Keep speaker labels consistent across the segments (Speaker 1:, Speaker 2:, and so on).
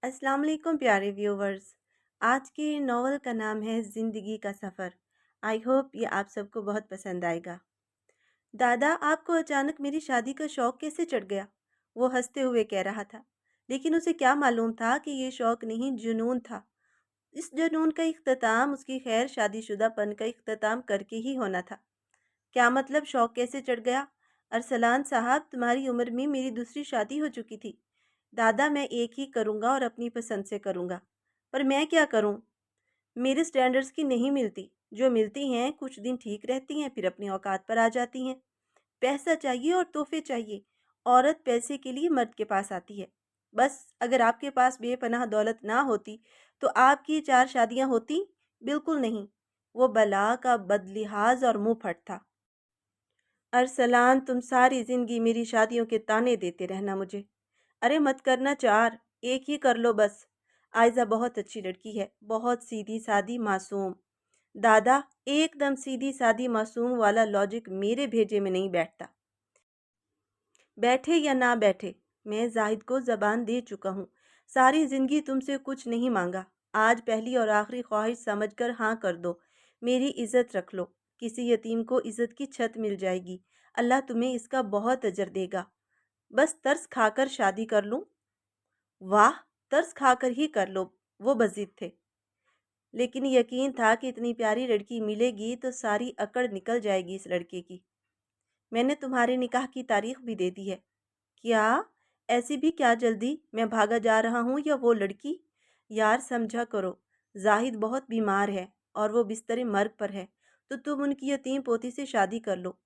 Speaker 1: अस्सलाम वालेकुम प्यारे व्यूवर्स। आज के नॉवल का नाम है ज़िंदगी का सफ़र। आई होप ये आप सबको बहुत पसंद आएगा। दादा, आपको अचानक मेरी शादी का शौक कैसे चढ़ गया? वो हंसते हुए कह रहा था। लेकिन उसे क्या मालूम था कि ये शौक नहीं, जुनून था। इस जुनून का इख्तिताम उसकी खैर शादीशुदापन का इख्तिताम करके ही होना था। क्या मतलब, शौक कैसे चढ़ गया? अरसलान साहब, तुम्हारी उम्र में मेरी दूसरी शादी हो चुकी थी। दादा, मैं एक ही करूँगा और अपनी पसंद से करूँगा। पर मैं क्या करूँ? मेरे स्टैंडर्ड्स की नहीं मिलती। जो मिलती हैं कुछ दिन ठीक रहती हैं, फिर अपनी औकात पर आ जाती हैं। पैसा चाहिए और तोहफे चाहिए। औरत पैसे के लिए मर्द के पास आती है। बस, अगर आपके पास बेपनाह दौलत ना होती तो आपकी 4 शादियाँ होती? बिल्कुल नहीं। वो बला का बदलिहाज और मुंह फट था। अरसलान, तुम सारी जिंदगी मेरी शादियों के ताने देते रहना मुझे। अरे मत करना 4, एक ही कर लो बस। आयजा बहुत अच्छी लड़की है, बहुत सीधी सादी मासूम। दादा, एकदम सीधी सादी मासूम वाला लॉजिक मेरे भेजे में नहीं बैठता। बैठे या ना बैठे, मैं जाहिद को जबान दे चुका हूँ। सारी जिंदगी तुमसे कुछ नहीं मांगा। आज पहली और आखिरी ख्वाहिश समझकर हाँ कर दो। मेरी इज्जत रख लो। किसी यतीम को इज्जत की छत मिल जाएगी। अल्लाह तुम्हें इसका बहुत अजर देगा। बस तरस खाकर शादी कर लूं? वाह, तरस खाकर ही कर लो। वो बज़िद थे, लेकिन यकीन था कि इतनी प्यारी लड़की मिलेगी तो सारी अकड़ निकल जाएगी इस लड़के की। मैंने तुम्हारे निकाह की तारीख भी दे दी है। क्या? ऐसी भी क्या जल्दी? मैं भागा जा रहा हूँ या वो लड़की? यार समझा करो, जाहिद बहुत बीमार है और वो बिस्तर मर्ग पर है, तो तुम उनकी यतीम पोती से शादी कर लो।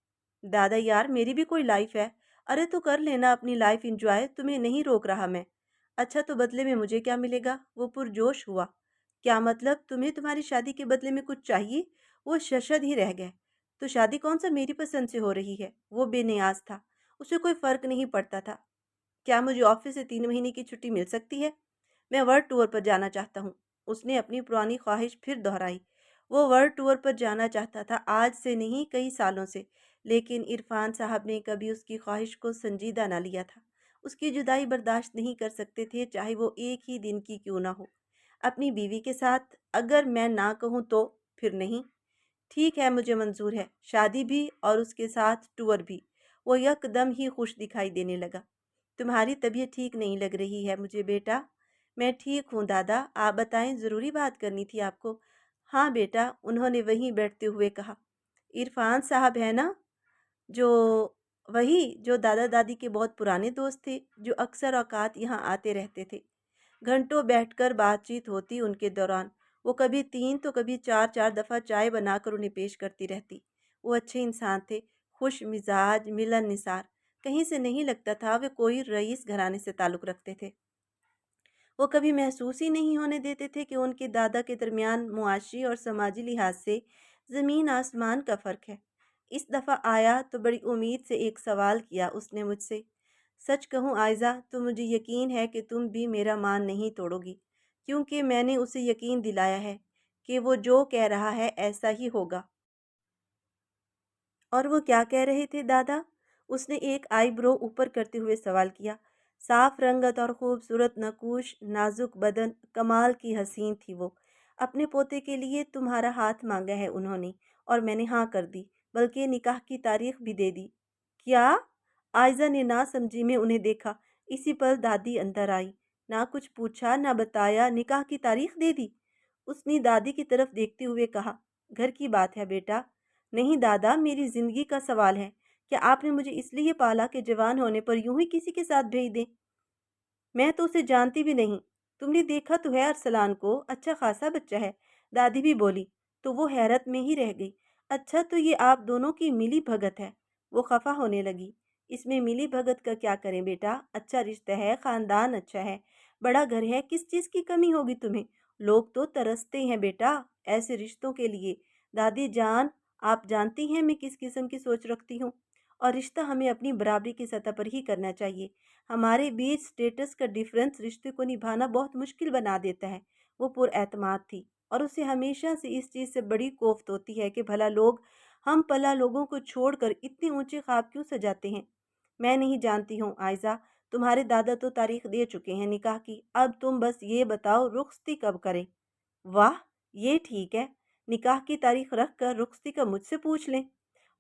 Speaker 1: दादा यार, मेरी भी कोई लाइफ है। अरे तो कर लेना अपनी लाइफ इंजॉय, तुम्हें नहीं रोक रहा मैं। अच्छा, तो बदले में मुझे क्या मिलेगा? वो पुरजोश हुआ। क्या मतलब, तुम्हें तुम्हारी शादी के बदले में कुछ चाहिए? वो शशद ही रह गए। तो शादी कौन सा मेरी पसंद से हो रही है? वो बेनियाज था, उसे कोई फर्क नहीं पड़ता था। क्या मुझे ऑफिस से 3 महीने की छुट्टी मिल सकती है? मैं वर्ल्ड टूर पर जाना चाहता हूँ। उसने अपनी पुरानी ख्वाहिश फिर दोहराई। वो वर्ल्ड टूर पर जाना चाहता था, आज से नहीं कई सालों से। लेकिन इरफान साहब ने कभी उसकी ख्वाहिश को संजीदा ना लिया था। उसकी जुदाई बर्दाश्त नहीं कर सकते थे, चाहे वो एक ही दिन की क्यों ना हो। अपनी बीवी के साथ अगर मैं ना कहूँ तो? फिर नहीं। ठीक है, मुझे मंजूर है, शादी भी और उसके साथ टूर भी। वो यकदम ही खुश दिखाई देने लगा। तुम्हारी तबीयत ठीक नहीं लग रही है मुझे बेटा। मैं ठीक हूँ दादा, आप बताएं, ज़रूरी बात करनी थी आपको। हाँ बेटा, उन्होंने वहीं बैठते हुए कहा। इरफान साहब है ना? जो वही जो दादा दादी के बहुत पुराने दोस्त थे, जो अक्सर औकात यहाँ आते रहते थे। घंटों बैठकर बातचीत होती उनके दौरान। वो कभी 3 तो कभी 4-4 दफ़ा चाय बनाकर उन्हें पेश करती रहती। वो अच्छे इंसान थे, खुश मिजाज, मिलन निसार। कहीं से नहीं लगता था वे कोई रईस घराने से ताल्लुक़ रखते थे। वो कभी महसूस ही नहीं होने देते थे कि उनके दादा के दरमियान मुआशी और समाजी लिहाज से ज़मीन आसमान का फ़र्क है। इस दफ़ा आया तो बड़ी उम्मीद से एक सवाल किया उसने मुझसे। सच कहूँ आयज़ा, तो मुझे यकीन है कि तुम भी मेरा मान नहीं तोड़ोगी, क्योंकि मैंने उसे यकीन दिलाया है कि वो जो कह रहा है ऐसा ही होगा। और वो क्या कह रहे थे दादा? उसने एक आईब्रो ऊपर करते हुए सवाल किया। साफ रंगत और खूबसूरत नकूश, नाजुक बदन, कमाल की हसीन थी वो। अपने पोते के लिए तुम्हारा हाथ मांगा है उन्होंने, और मैंने हाँ कर दी, बल्कि निकाह की तारीख भी दे दी। क्या? आयजा ने ना समझी में उन्हें देखा। इसी पल दादी अंदर आई। ना कुछ पूछा ना बताया, निकाह की तारीख दे दी। उसने दादी की तरफ देखते हुए कहा, घर की बात है बेटा। नहीं दादा, मेरी ज़िंदगी का सवाल है। क्या आपने मुझे इसलिए पाला कि जवान होने पर यूं ही किसी के साथ भेज दें? मैं तो उसे जानती भी नहीं। तुमने देखा तो है अरसलान को, अच्छा खासा बच्चा है। दादी भी बोली, तो वो हैरत में ही रह गई। अच्छा, तो ये आप दोनों की मिली भगत है? वो खफा होने लगी। इसमें मिली भगत का क्या करें बेटा, अच्छा रिश्ता है, खानदान अच्छा है, बड़ा घर है, किस चीज़ की कमी होगी तुम्हें? लोग तो तरसते हैं बेटा ऐसे रिश्तों के लिए। दादी जान, आप जानती हैं मैं किस किस्म की सोच रखती हूँ, और रिश्ता हमें अपनी बराबरी की सतह पर ही करना चाहिए। हमारे बीच स्टेटस का डिफरेंस रिश्ते को निभाना बहुत मुश्किल बना देता है। वो पुरएतमाद थी, और उसे हमेशा से इस चीज़ से बड़ी कोफ्त होती है कि भला लोग हम पला लोगों को छोड़कर इतने ऊंचे ख्वाब क्यों सजाते हैं। मैं नहीं जानती हूँ आयज़ा, तुम्हारे दादा तो तारीख दे चुके हैं निकाह की, अब तुम बस ये बताओ रुखसती कब करें। वाह, ये ठीक है, निकाह की तारीख रख कर रुखसती का मुझसे पूछ लें।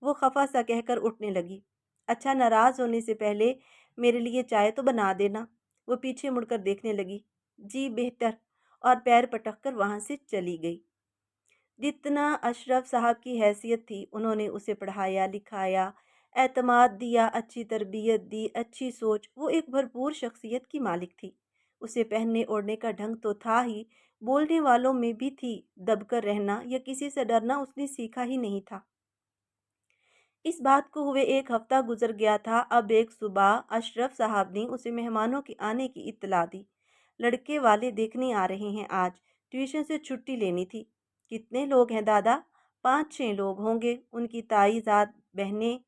Speaker 1: वो खफा सा कहकर उठने लगी। अच्छा, नाराज होने से पहले मेरे लिए चाय तो बना देना। वो पीछे मुड़कर देखने लगी। जी बेहतर, और पैर पटक कर वहां से चली गई। जितना अशरफ साहब की हैसियत थी, उन्होंने उसे पढ़ाया लिखाया, एतमाद दिया, अच्छी तरबियत दी, अच्छी सोच। वो एक भरपूर शख्सियत की मालिक थी। उसे पहनने ओढ़ने का ढंग तो था ही, बोलने वालों में भी थी। दबकर रहना या किसी से डरना उसने सीखा ही नहीं था। इस बात को हुए एक हफ्ता गुजर गया था। अब एक सुबह अशरफ साहब ने उसे मेहमानों के आने की इत्तला दी। लड़के वाले देखने आ रहे हैं आज, ट्यूशन से छुट्टी लेनी थी। कितने लोग हैं दादा? 5-6 लोग होंगे। उनकी ताईजाद बहनें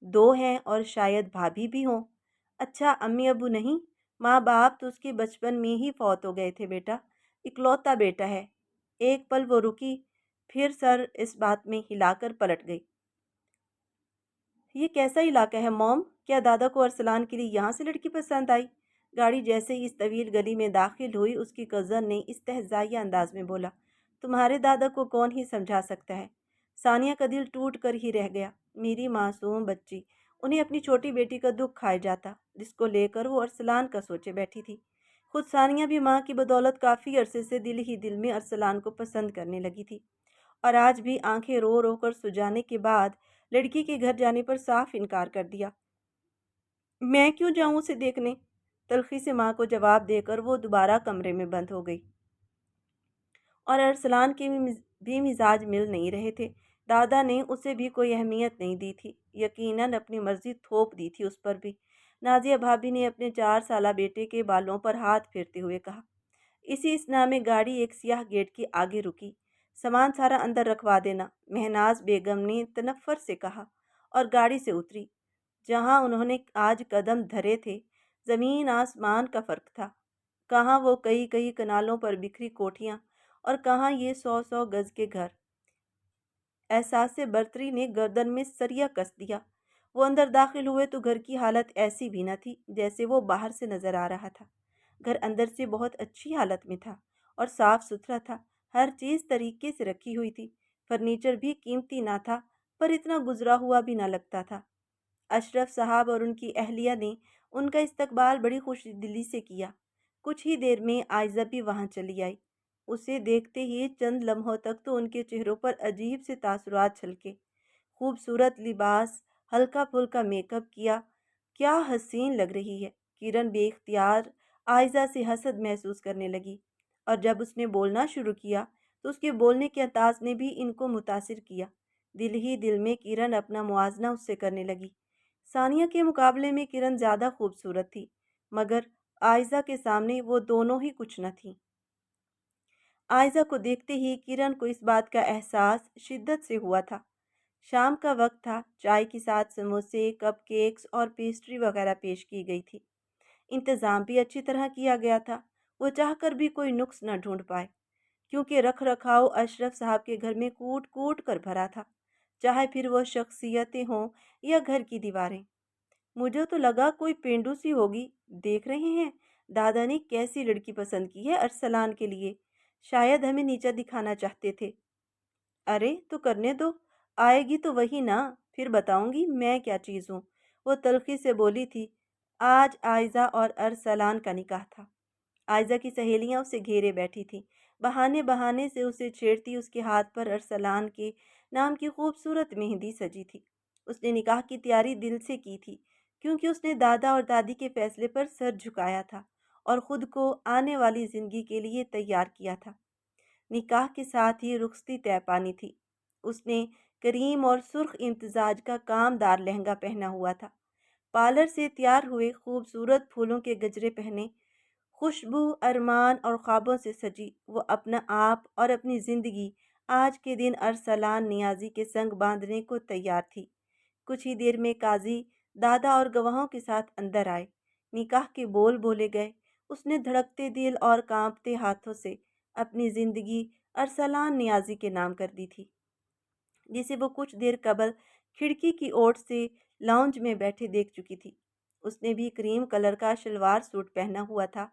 Speaker 1: 2 हैं और शायद भाभी भी हों। अच्छा, अम्मी अबू नहीं? माँ बाप तो उसके बचपन में ही फौत हो गए थे बेटा, इकलौता बेटा है। एक पल वो रुकी, फिर सर इस बात में हिलाकर पलट गई। ये कैसा इलाका है मॉम? क्या दादा को अरसलान के लिए यहाँ से लड़की पसंद आई? गाड़ी जैसे ही इस तवील गली में दाखिल हुई, उसकी कज़न ने इस्तेहज़ाइया अंदाज में बोला, तुम्हारे दादा को कौन ही समझा सकता है। सानिया का दिल टूट कर ही रह गया। मेरी मासूम बच्ची, उन्हें अपनी छोटी बेटी का दुख खाए जाता, जिसको लेकर वो अरसलान का सोचे बैठी थी। खुद सानिया भी माँ की बदौलत काफ़ी अरसे से दिल ही दिल में अरसलान को पसंद करने लगी थी, और आज भी आंखें रो रो कर सुजाने के बाद लड़की के घर जाने पर साफ इनकार कर दिया। मैं क्यों जाऊं उसे देखने? तलखी से माँ को जवाब देकर वो दोबारा कमरे में बंद हो गई। और अरसलान के भी मिजाज मिल नहीं रहे थे। दादा ने उसे भी कोई अहमियत नहीं दी थी, यकीनन अपनी मर्जी थोप दी थी उस पर भी। नाजिया भाभी ने अपने 4 साला बेटे के बालों पर हाथ फेरते हुए कहा। इसी इसना में गाड़ी एक सियाह गेट के आगे रुकी। सामान सारा अंदर रखवा देना, महनाज बेगम ने तनफ्फर से कहा, और गाड़ी से उतरी। जहां उन्होंने आज कदम धरे थे, जमीन आसमान का फर्क था। कहाँ वो कई कई कनालों पर बिखरी कोठियां, और कहाँ ये 100-100 गज के घर। एहसास बर्तरी ने गर्दन में सरिया कस दिया। वो अंदर दाखिल हुए तो घर की हालत ऐसी भी न थी जैसे वो बाहर से नजर आ रहा था। घर अंदर से बहुत अच्छी हालत में था और साफ सुथरा था। हर चीज तरीके से रखी हुई थी। फर्नीचर भी कीमती ना था, पर इतना गुजरा हुआ भी ना लगता था। अशरफ साहब और उनकी अहलिया ने उनका इस्तकबाल बड़ी खुश दिली से किया। कुछ ही देर में आयजा भी वहां चली आई। उसे देखते ही चंद लम्हों तक तो उनके चेहरों पर अजीब से तासुरात छलके। खूबसूरत लिबास, हल्का फुल्का मेकअप किया, क्या हसीन लग रही है। किरण बेख्तियार आयजा से हसद महसूस करने लगी, और जब उसने बोलना शुरू किया तो उसके बोलने के अंदाज ने भी इनको मुतासिर किया। दिल ही दिल में किरण अपना मुआजना उससे करने लगी। सानिया के मुकाबले में किरण ज़्यादा खूबसूरत थी, मगर आयजा के सामने वो दोनों ही कुछ न थी। आयजा को देखते ही किरण को इस बात का एहसास शिद्दत से हुआ था। शाम का वक्त था। चाय के साथ समोसे, कपकेक्स और पेस्ट्री वगैरह पेश की गई थी। इंतज़ाम भी अच्छी तरह किया गया था। वो चाहकर भी कोई नुक्स न ढूंढ पाए, क्योंकि रख रखाव अशरफ साहब के घर में कूट कूट कर भरा था, चाहे फिर वो शख्सियतें हों या घर की दीवारें। मुझे तो लगा कोई पेंडू सी होगी। देख रहे हैं दादा ने कैसी लड़की पसंद की है अरसलान के लिए। शायद हमें नीचा दिखाना चाहते थे। अरे तो करने दो, आएगी तो वही ना, फिर बताऊंगी मैं क्या चीज़ हूँ। वो तल्खी से बोली थी। आज आयजा और अरसलान का निकाह था। आयजा की सहेलियां उसे घेरे बैठी थीं, बहाने बहाने से उसे छेड़ती। उसके हाथ पर अरसलान के नाम की खूबसूरत मेहंदी सजी थी। उसने निकाह की तैयारी दिल से की थी, क्योंकि उसने दादा और दादी के फैसले पर सर झुकाया था और खुद को आने वाली ज़िंदगी के लिए तैयार किया था। निकाह के साथ ही रुखसती तय पानी थी। उसने करीम और सुर्ख इम्तजाज का कामदार लहंगा पहना हुआ था। पार्लर से तैयार हुए खूबसूरत फूलों के गजरे पहने, खुशबू, अरमान और ख्वाबों से सजी वो अपना आप और अपनी ज़िंदगी आज के दिन अरसलान नियाजी के संग बांधने को तैयार थी। कुछ ही देर में काजी, दादा और गवाहों के साथ अंदर आए। निकाह के बोल बोले गए। उसने धड़कते दिल और कांपते हाथों से अपनी ज़िंदगी अरसलान नियाजी के नाम कर दी थी, जिसे वो कुछ देर कबल खिड़की की ओर से लाउंज में बैठे देख चुकी थी। اس نے بھی کریم کلر کا شلوار سوٹ پہنا ہوا تھا،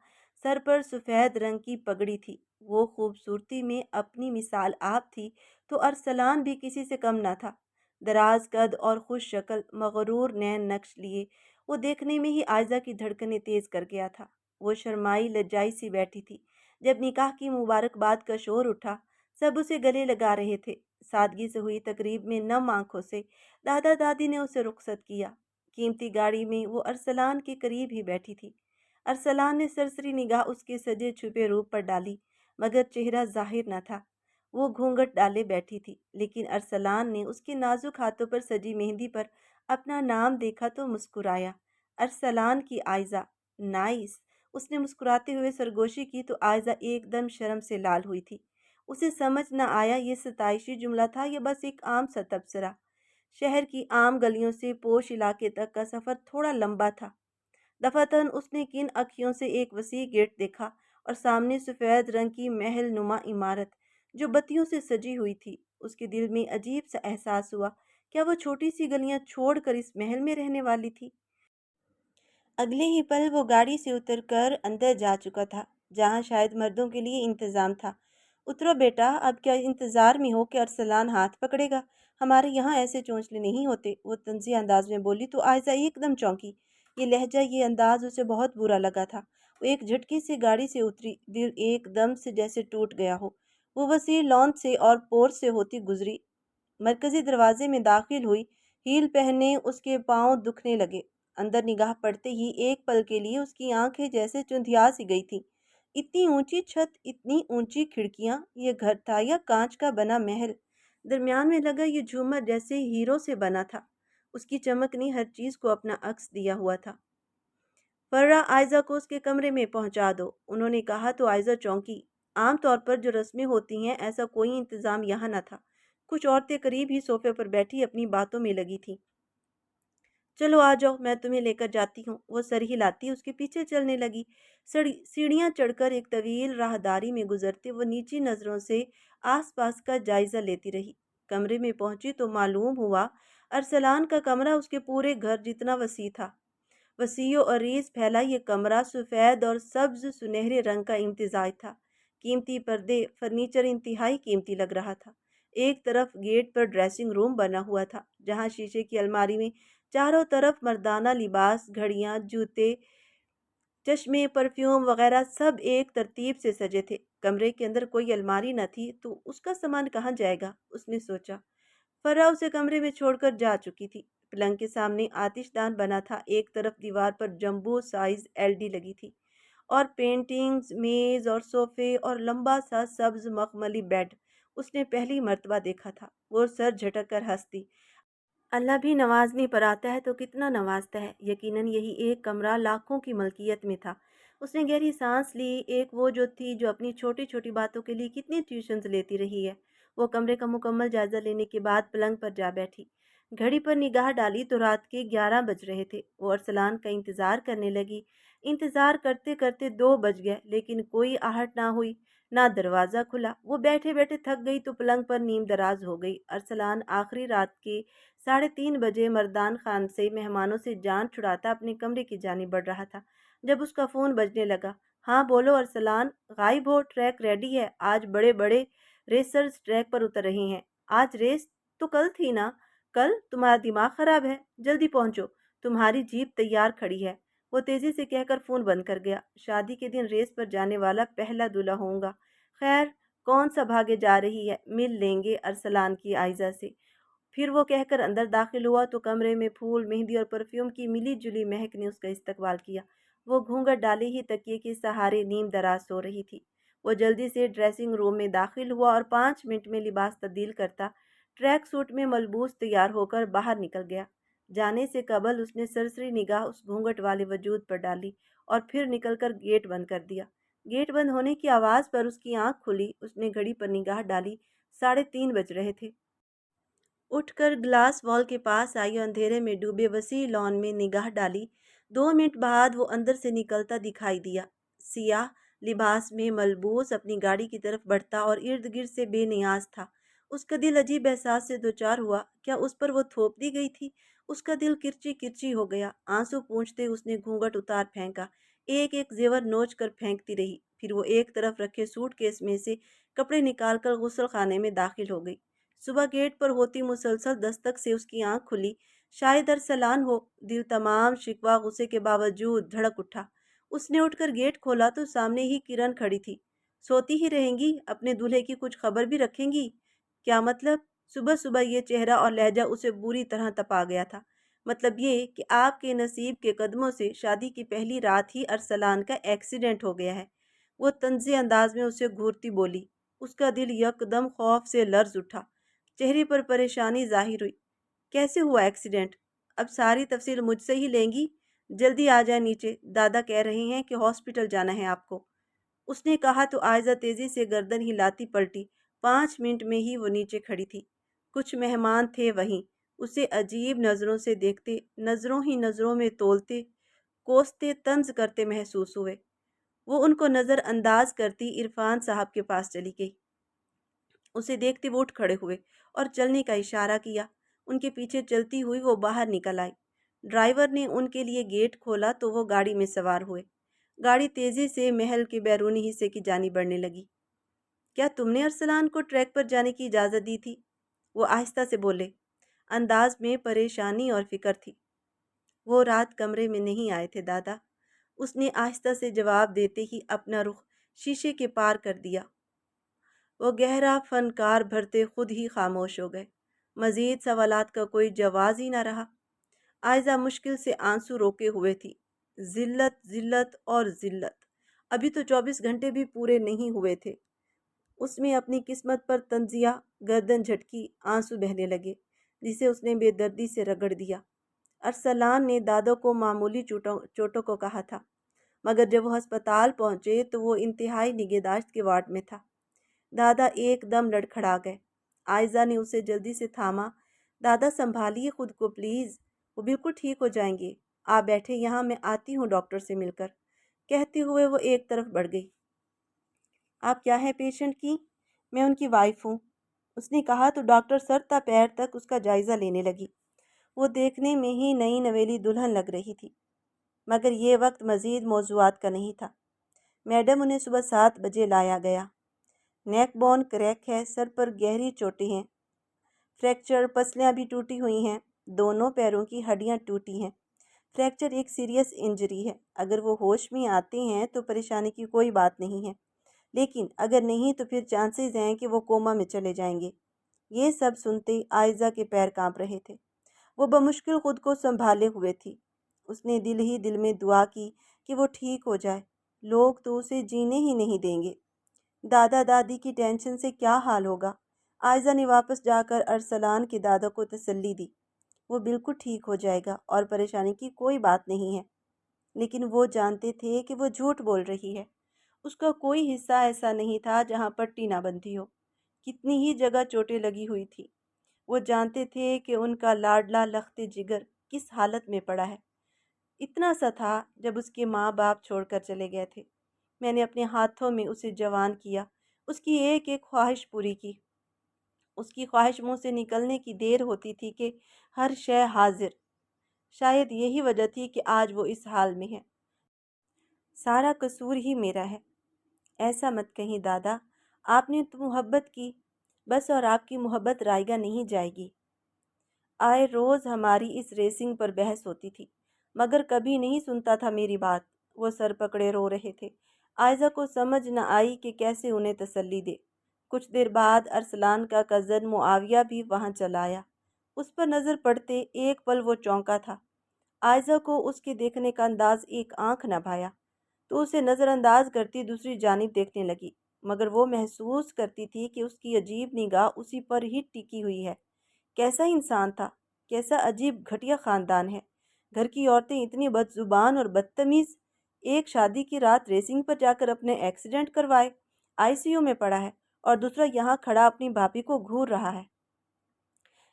Speaker 1: سر پر سفید رنگ کی پگڑی تھی۔ وہ خوبصورتی میں اپنی مثال آپ تھی، تو ارسلان بھی کسی سے کم نہ تھا۔ دراز قد اور خوش شکل، مغرور نین نقش لیے، وہ دیکھنے میں ہی عائزہ کی دھڑکنیں تیز کر گیا تھا۔ وہ شرمائی لجائی سی بیٹھی تھی۔ جب نکاح کی مبارکباد کا شور اٹھا، سب اسے گلے لگا رہے تھے۔ سادگی سے ہوئی تقریب میں نم آنکھوں سے دادا دادی نے اسے رخصت کیا۔ قیمتی گاڑی میں وہ ارسلان کے قریب ہی بیٹھی تھی۔ ارسلان نے سرسری نگاہ اس کے سجے چھپے روپ پر ڈالی، مگر چہرہ ظاہر نہ تھا۔ وہ گھونگھٹ ڈالے بیٹھی تھی، لیکن ارسلان نے اس کے نازک ہاتھوں پر سجی مہندی پر اپنا نام دیکھا تو مسکرایا۔ ارسلان کی عائزہ، نائس۔ اس نے مسکراتے ہوئے سرگوشی کی تو عائزہ ایک دم شرم سے لال ہوئی تھی۔ اسے سمجھ نہ آیا یہ ستائشی جملہ تھا یا بس ایک عام سا تبصرہ۔ شہر کی عام گلیوں سے پوش علاقے تک کا سفر تھوڑا لمبا تھا۔ دفعتاً اس نے کن اکھیوں سے ایک وسیع گیٹ دیکھا اور سامنے سفید رنگ کی محل نما عمارت جو بتیوں سے سجی ہوئی تھی۔ اس کے دل میں عجیب سا احساس ہوا، کیا وہ چھوٹی سی گلیاں چھوڑ کر اس محل میں رہنے والی تھی؟ اگلے ہی پل وہ گاڑی سے اتر کر اندر جا چکا تھا، جہاں شاید مردوں کے لیے انتظام تھا۔ اترو بیٹا، اب کیا انتظار میں ہو کہ ارسلان ہاتھ پکڑے گا؟ ہمارے یہاں ایسے چونچلے نہیں ہوتے، وہ طنزیہ انداز میں بولی تو عائزہ ایک دم چونکی۔ یہ لہجہ، یہ انداز اسے بہت برا لگا تھا۔ وہ ایک جھٹکے سے گاڑی سے اتری، دل ایک دم سے جیسے ٹوٹ گیا ہو۔ وہ وسیع لان سے اور پورچ سے ہوتی گزری، مرکزی دروازے میں داخل ہوئی۔ ہیل پہنے اس کے پاؤں دکھنے لگے۔ اندر نگاہ پڑتے ہی ایک پل کے لیے اس کی آنکھیں جیسے چندھیا سی گئی تھیں۔ اتنی اونچی چھت، اتنی اونچی کھڑکیاں، یہ گھر تھا یا کانچ کا بنا محل؟ درمیان میں لگا یہ جھومر جیسے ہیروں سے بنا تھا۔ اس کی چمک نے ہر چیز کو اپنا عکس دیا ہوا تھا۔ فرا، عائزہ کو اس کے کمرے میں پہنچا دو، انہوں نے کہا تو عائزہ چونکی۔ عام طور پر جو رسمیں ہوتی ہیں، ایسا کوئی انتظام یہاں نہ تھا۔ کچھ عورتیں قریب ہی صوفے پر بیٹھی اپنی باتوں میں لگی تھیں۔ چلو آ جاؤ، میں تمہیں لے کر جاتی ہوں۔ وہ سر ہلاتی اس کے پیچھے چلنے لگی۔ سیڑھیاں چڑھ کر ایک طویل راہداری میں گزرتے وہ نیچی نظروں سے آس پاس کا جائزہ لیتی رہی۔ کمرے میں پہنچی تو معلوم ہوا ارسلان کا کمرہ اس کے پورے گھر جتنا وسیع تھا۔ وسیع و عریض پھیلا یہ کمرہ سفید اور سبز سنہرے رنگ کا امتزاج تھا۔ قیمتی پردے، فرنیچر انتہائی قیمتی لگ رہا تھا۔ ایک طرف گیٹ پر ڈریسنگ روم بنا ہوا تھا، جہاں شیشے کی الماری میں چاروں طرف مردانہ لباس، گھڑیاں، جوتے، چشمے، پرفیوم وغیرہ سب ایک ترتیب سے سجے تھے۔ کمرے کے اندر کوئی الماری نہ تھی تو اس کا سامان کہاں جائے گا، اس نے سوچا۔ فرا اسے کمرے میں چھوڑ کر جا چکی تھی۔ پلنگ کے سامنے آتش دان بنا تھا، ایک طرف دیوار پر جمبو سائز LD لگی تھی اور پینٹنگز، میز اور صوفے اور لمبا سا سبز مخملی بیڈ اس نے پہلی مرتبہ دیکھا تھا۔ وہ سر جھٹک کر ہنس دی۔ اللہ بھی نوازنے پر آتا ہے تو کتنا نوازتا ہے۔ یقیناً یہی ایک کمرہ لاکھوں کی ملکیت میں تھا۔ اس نے گہری سانس لی، ایک وہ جو تھی جو اپنی چھوٹی چھوٹی باتوں کے لیے کتنی ٹیوشنز لیتی رہی ہے۔ وہ کمرے کا مکمل جائزہ لینے کے بعد پلنگ پر جا بیٹھی۔ گھڑی پر نگاہ ڈالی تو رات کے 11 بج رہے تھے۔ وہ ارسلان کا انتظار کرنے لگی۔ انتظار کرتے کرتے 2 بج گئے، لیکن کوئی آہٹ نہ ہوئی، نہ دروازہ کھلا۔ وہ بیٹھے بیٹھے تھک گئی تو پلنگ پر نیم دراز ہو گئی۔ ارسلان آخری رات کے 3:30 بجے مردان خان سے مہمانوں سے جان چھڑاتا اپنے کمرے کی جانب بڑھ رہا تھا، جب اس کا فون بجنے لگا۔ ہاں بولو ارسلان، غائب ہو؟ ٹریک ریڈی ہے، آج بڑے بڑے ریسرز ٹریک پر اتر رہے ہیں۔ آج ریس تو کل تھی نا؟ کل؟ تمہارا دماغ خراب ہے، جلدی پہنچو، تمہاری جیپ تیار کھڑی ہے۔ وہ تیزی سے کہہ کر فون بند کر گیا۔ شادی کے دن ریس پر جانے والا پہلا دولہا ہوں گا۔ خیر، کون سا بھاگے جا رہی ہے، مل لیں گے ارسلان کی عائزہ سے۔ پھر وہ کہہ کر اندر داخل ہوا تو کمرے میں پھول، مہندی اور پرفیوم کی ملی جلی مہک نے اس کا استقبال کیا۔ وہ گھونگھٹ ڈالے ہی تکیے کے سہارے نیم دراز سو رہی تھی۔ وہ جلدی سے ڈریسنگ روم میں داخل ہوا اور 5 منٹ میں لباس تبدیل کرتا ٹریک سوٹ میں ملبوس تیار ہو کر باہر نکل گیا۔ جانے سے قبل اس نے سرسری نگاہ اس گھونگھٹ والے وجود پر ڈالی اور پھر نکل کر گیٹ بند کر دیا۔ گیٹ بند ہونے کی آواز پر اس کی آنکھ کھلی۔ اس نے گھڑی پر نگاہ ڈالی، 3:30 بج رہے تھے۔ اٹھ کر گلاس وال کے پاس آئی اور اندھیرے میں ڈوبے وسیع لان میں نگاہ ڈالی۔ 2 منٹ بعد وہ اندر سے نکلتا دکھائی دیا، سیاہ لباس میں ملبوس، اپنی گاڑی کی طرف بڑھتا اور ارد گرد سے بے نیاز تھا۔ اس کا دل عجیب احساس سے دوچار ہوا، کیا اس پر وہ تھوپ دی گئی تھی؟ اس کا دل کرچی کرچی ہو گیا۔ آنسو پونچھتے اس نے گھونگھٹ اتار پھینکا۔ ایک ایک زیور نوچ کر پھینکتی رہی، پھر وہ ایک طرف رکھے سوٹ کیس میں سے کپڑے نکال کر غسل خانے میں داخل ہو گئی۔ صبح گیٹ پر ہوتی مسلسل دستک سے اس کی آنکھ کھلی۔ شاید ارسلان ہو۔ دل تمام شکوہ غصے کے باوجود دھڑک اٹھا۔ اس نے اٹھ کر گیٹ کھولا تو سامنے ہی کرن کھڑی تھی۔ سوتی ہی رہیں گی؟ اپنے دولہے کی کچھ خبر بھی رکھیں گی؟ کیا مطلب؟ صبح صبح یہ چہرہ اور لہجہ اسے بری طرح تپا گیا تھا۔ مطلب یہ کہ آپ کے نصیب کے قدموں سے شادی کی پہلی رات ہی ارسلان کا ایکسیڈنٹ ہو گیا ہے۔ وہ طنزی انداز میں اسے گھورتی بولی۔ اس کا دل یک دم خوف سے لرز اٹھا۔ چہرے پر پریشانی ظاہر ہوئی۔ کیسے ہوا ایکسیڈنٹ؟ اب ساری تفصیل مجھ سے ہی لیں گی؟ جلدی آ جائیں نیچے، دادا کہہ رہے ہیں کہ ہاسپٹل جانا ہے آپ کو۔ اس نے کہا تو عائزہ تیزی سے گردن ہلاتی پلٹی۔ 5 منٹ میں ہی وہ نیچے کھڑی تھی۔ کچھ مہمان تھے وہیں، اسے عجیب نظروں سے دیکھتے، نظروں ہی نظروں میں تولتے، کوستے، طنز کرتے محسوس ہوئے۔ وہ ان کو نظر انداز کرتی عرفان صاحب کے پاس چلی گئی۔ اسے دیکھتے وہ اٹھ کھڑے ہوئے اور چلنے کا اشارہ کیا۔ ان کے پیچھے چلتی ہوئی وہ باہر نکل آئی۔ ڈرائیور نے ان کے لیے گیٹ کھولا تو وہ گاڑی میں سوار ہوئے۔ گاڑی تیزی سے محل کے بیرونی حصے کی جانب بڑھنے لگی۔ کیا تم نے ارسلان کو ٹریک پر جانے کی اجازت دی تھی؟ وہ آہستہ سے بولے۔ انداز میں پریشانی اور فکر تھی۔ وہ رات کمرے میں نہیں آئے تھے دادا، اس نے آہستہ سے جواب دیتے ہی اپنا رخ شیشے کے پار کر دیا۔ وہ گہرا فنکار بھرتے خود ہی خاموش ہو گئے۔ مزید سوالات کا کوئی جواز ہی نہ رہا۔ عائزہ مشکل سے آنسو روکے ہوئے تھی۔ ذلت، ذلت اور ذلت۔ ابھی تو 24 گھنٹے بھی پورے نہیں ہوئے تھے۔ اس میں اپنی قسمت پر طنزیہ، گردن جھٹکی، آنسو بہنے لگے جسے اس نے بے دردی سے رگڑ دیا۔ ارسلان نے دادا کو معمولی چوٹوں کو کہا تھا، مگر جب وہ ہسپتال پہنچے تو وہ انتہائی نگہداشت کے وارڈ میں تھا۔ دادا ایک دم لڑکھڑا گئے۔ عائزہ نے اسے جلدی سے تھاما۔ دادا سنبھالیے خود کو پلیز، وہ بالکل ٹھیک ہو جائیں گے۔ آپ بیٹھے یہاں، میں آتی ہوں ڈاکٹر سے مل کر۔ کہتے ہوئے وہ ایک طرف بڑھ گئی۔ آپ کیا ہیں پیشنٹ کی؟ میں ان کی وائف ہوں، اس نے کہا تو ڈاکٹر سر تا پیر تک اس کا جائزہ لینے لگی۔ وہ دیکھنے میں ہی نئی نویلی دلہن لگ رہی تھی، مگر یہ وقت مزید موضوعات کا نہیں تھا۔ میڈم، انہیں صبح 7 بجے لایا گیا۔ نیک بون کریک ہے، سر پر گہری چوٹیں ہیں، فریکچر، پسلیاں بھی ٹوٹی ہوئی ہیں، دونوں پیروں کی ہڈیاں ٹوٹی ہیں۔ فریکچر ایک سیریس انجری ہے۔ اگر وہ ہوش میں آتے ہیں تو پریشانی کی کوئی بات نہیں ہے، لیکن اگر نہیں تو پھر چانسز ہیں کہ وہ کوما میں چلے جائیں گے۔ یہ سب سنتے عائزہ کے پیر کانپ رہے تھے۔ وہ بمشکل خود کو سنبھالے ہوئے تھی۔ اس نے دل ہی دل میں دعا کی کہ وہ ٹھیک ہو جائے، لوگ تو اسے جینے ہی نہیں دیں گے۔ دادا دادی کی ٹینشن سے کیا حال ہوگا؟ عائزہ نے واپس جا کر ارسلان کے دادا کو تسلی دی۔ وہ بالکل ٹھیک ہو جائے گا اور پریشانی کی کوئی بات نہیں ہے۔ لیکن وہ جانتے تھے کہ وہ جھوٹ بول رہی ہے۔ اس کا کوئی حصہ ایسا نہیں تھا جہاں پٹی نہ بندھی ہو۔ کتنی ہی جگہ چوٹیں لگی ہوئی تھی۔ وہ جانتے تھے کہ ان کا لاڈلا لخت جگر کس حالت میں پڑا ہے۔ اتنا سا تھا جب اس کے ماں باپ چھوڑ کر چلے گئے تھے۔ میں نے اپنے ہاتھوں میں اسے جوان کیا، اس کی ایک ایک خواہش پوری کی۔ اس کی خواہش منہ سے نکلنے کی دیر ہوتی تھی کہ ہر شے حاضر۔ شاید یہی وجہ تھی کہ آج وہ اس حال میں ہے۔ سارا قصور ہی میرا ہے۔ ایسا مت کہیں دادا، آپ نے تو محبت کی بس، اور آپ کی محبت رائیگاں نہیں جائے گی۔ آئے روز ہماری اس ریسنگ پر بحث ہوتی تھی، مگر کبھی نہیں سنتا تھا میری بات۔ وہ سر پکڑے رو رہے تھے۔ عائزہ کو سمجھ نہ آئی کہ کیسے انہیں تسلی دے۔ کچھ دیر بعد ارسلان کا کزن معاویہ بھی وہاں چلا آیا۔ اس پر نظر پڑتے ایک پل وہ چونکا تھا۔ عائزہ کو اس کے دیکھنے کا انداز ایک آنکھ نہ بھایا تو اسے نظر انداز کرتی دوسری جانب دیکھنے لگی، مگر وہ محسوس کرتی تھی کہ اس کی عجیب نگاہ اسی پر ہی ٹکی ہوئی ہے۔ کیسا انسان تھا، کیسا عجیب گھٹیا خاندان ہے۔ گھر کی عورتیں اتنی بد زبان اور بدتمیز، ایک شادی کی رات ریسنگ پر جا کر اپنے ایکسیڈنٹ کروائے، ICU میں پڑا ہے، اور دوسرا یہاں کھڑا اپنی بھابھی کو گھور رہا ہے۔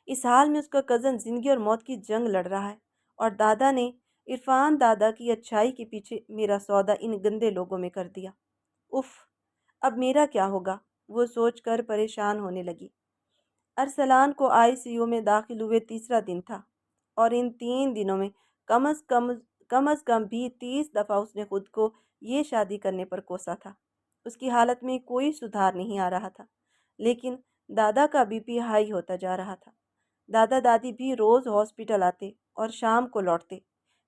Speaker 1: اس حال میں اس کا کزن زندگی اور موت کی جنگ لڑ رہا ہے، اور دادا نے عرفان دادا کی اچھائی کے پیچھے میرا سودا ان گندے لوگوں میں کر دیا۔ اف، اب میرا کیا ہوگا؟ وہ سوچ کر پریشان ہونے لگی۔ ارسلان کو ICU میں داخل ہوئے تیسرا دن تھا۔ اور ان 3 دنوں میں کم از کم بھی 30 دفعہ اس نے خود کو یہ شادی کرنے پر کوسا تھا۔ اس کی حالت میں کوئی سدھار نہیں آ رہا تھا، لیکن دادا کا بی پی ہائی ہوتا جا رہا تھا۔ دادا دادی بھی روز ہاسپٹل آتے اور شام کو لوٹتے۔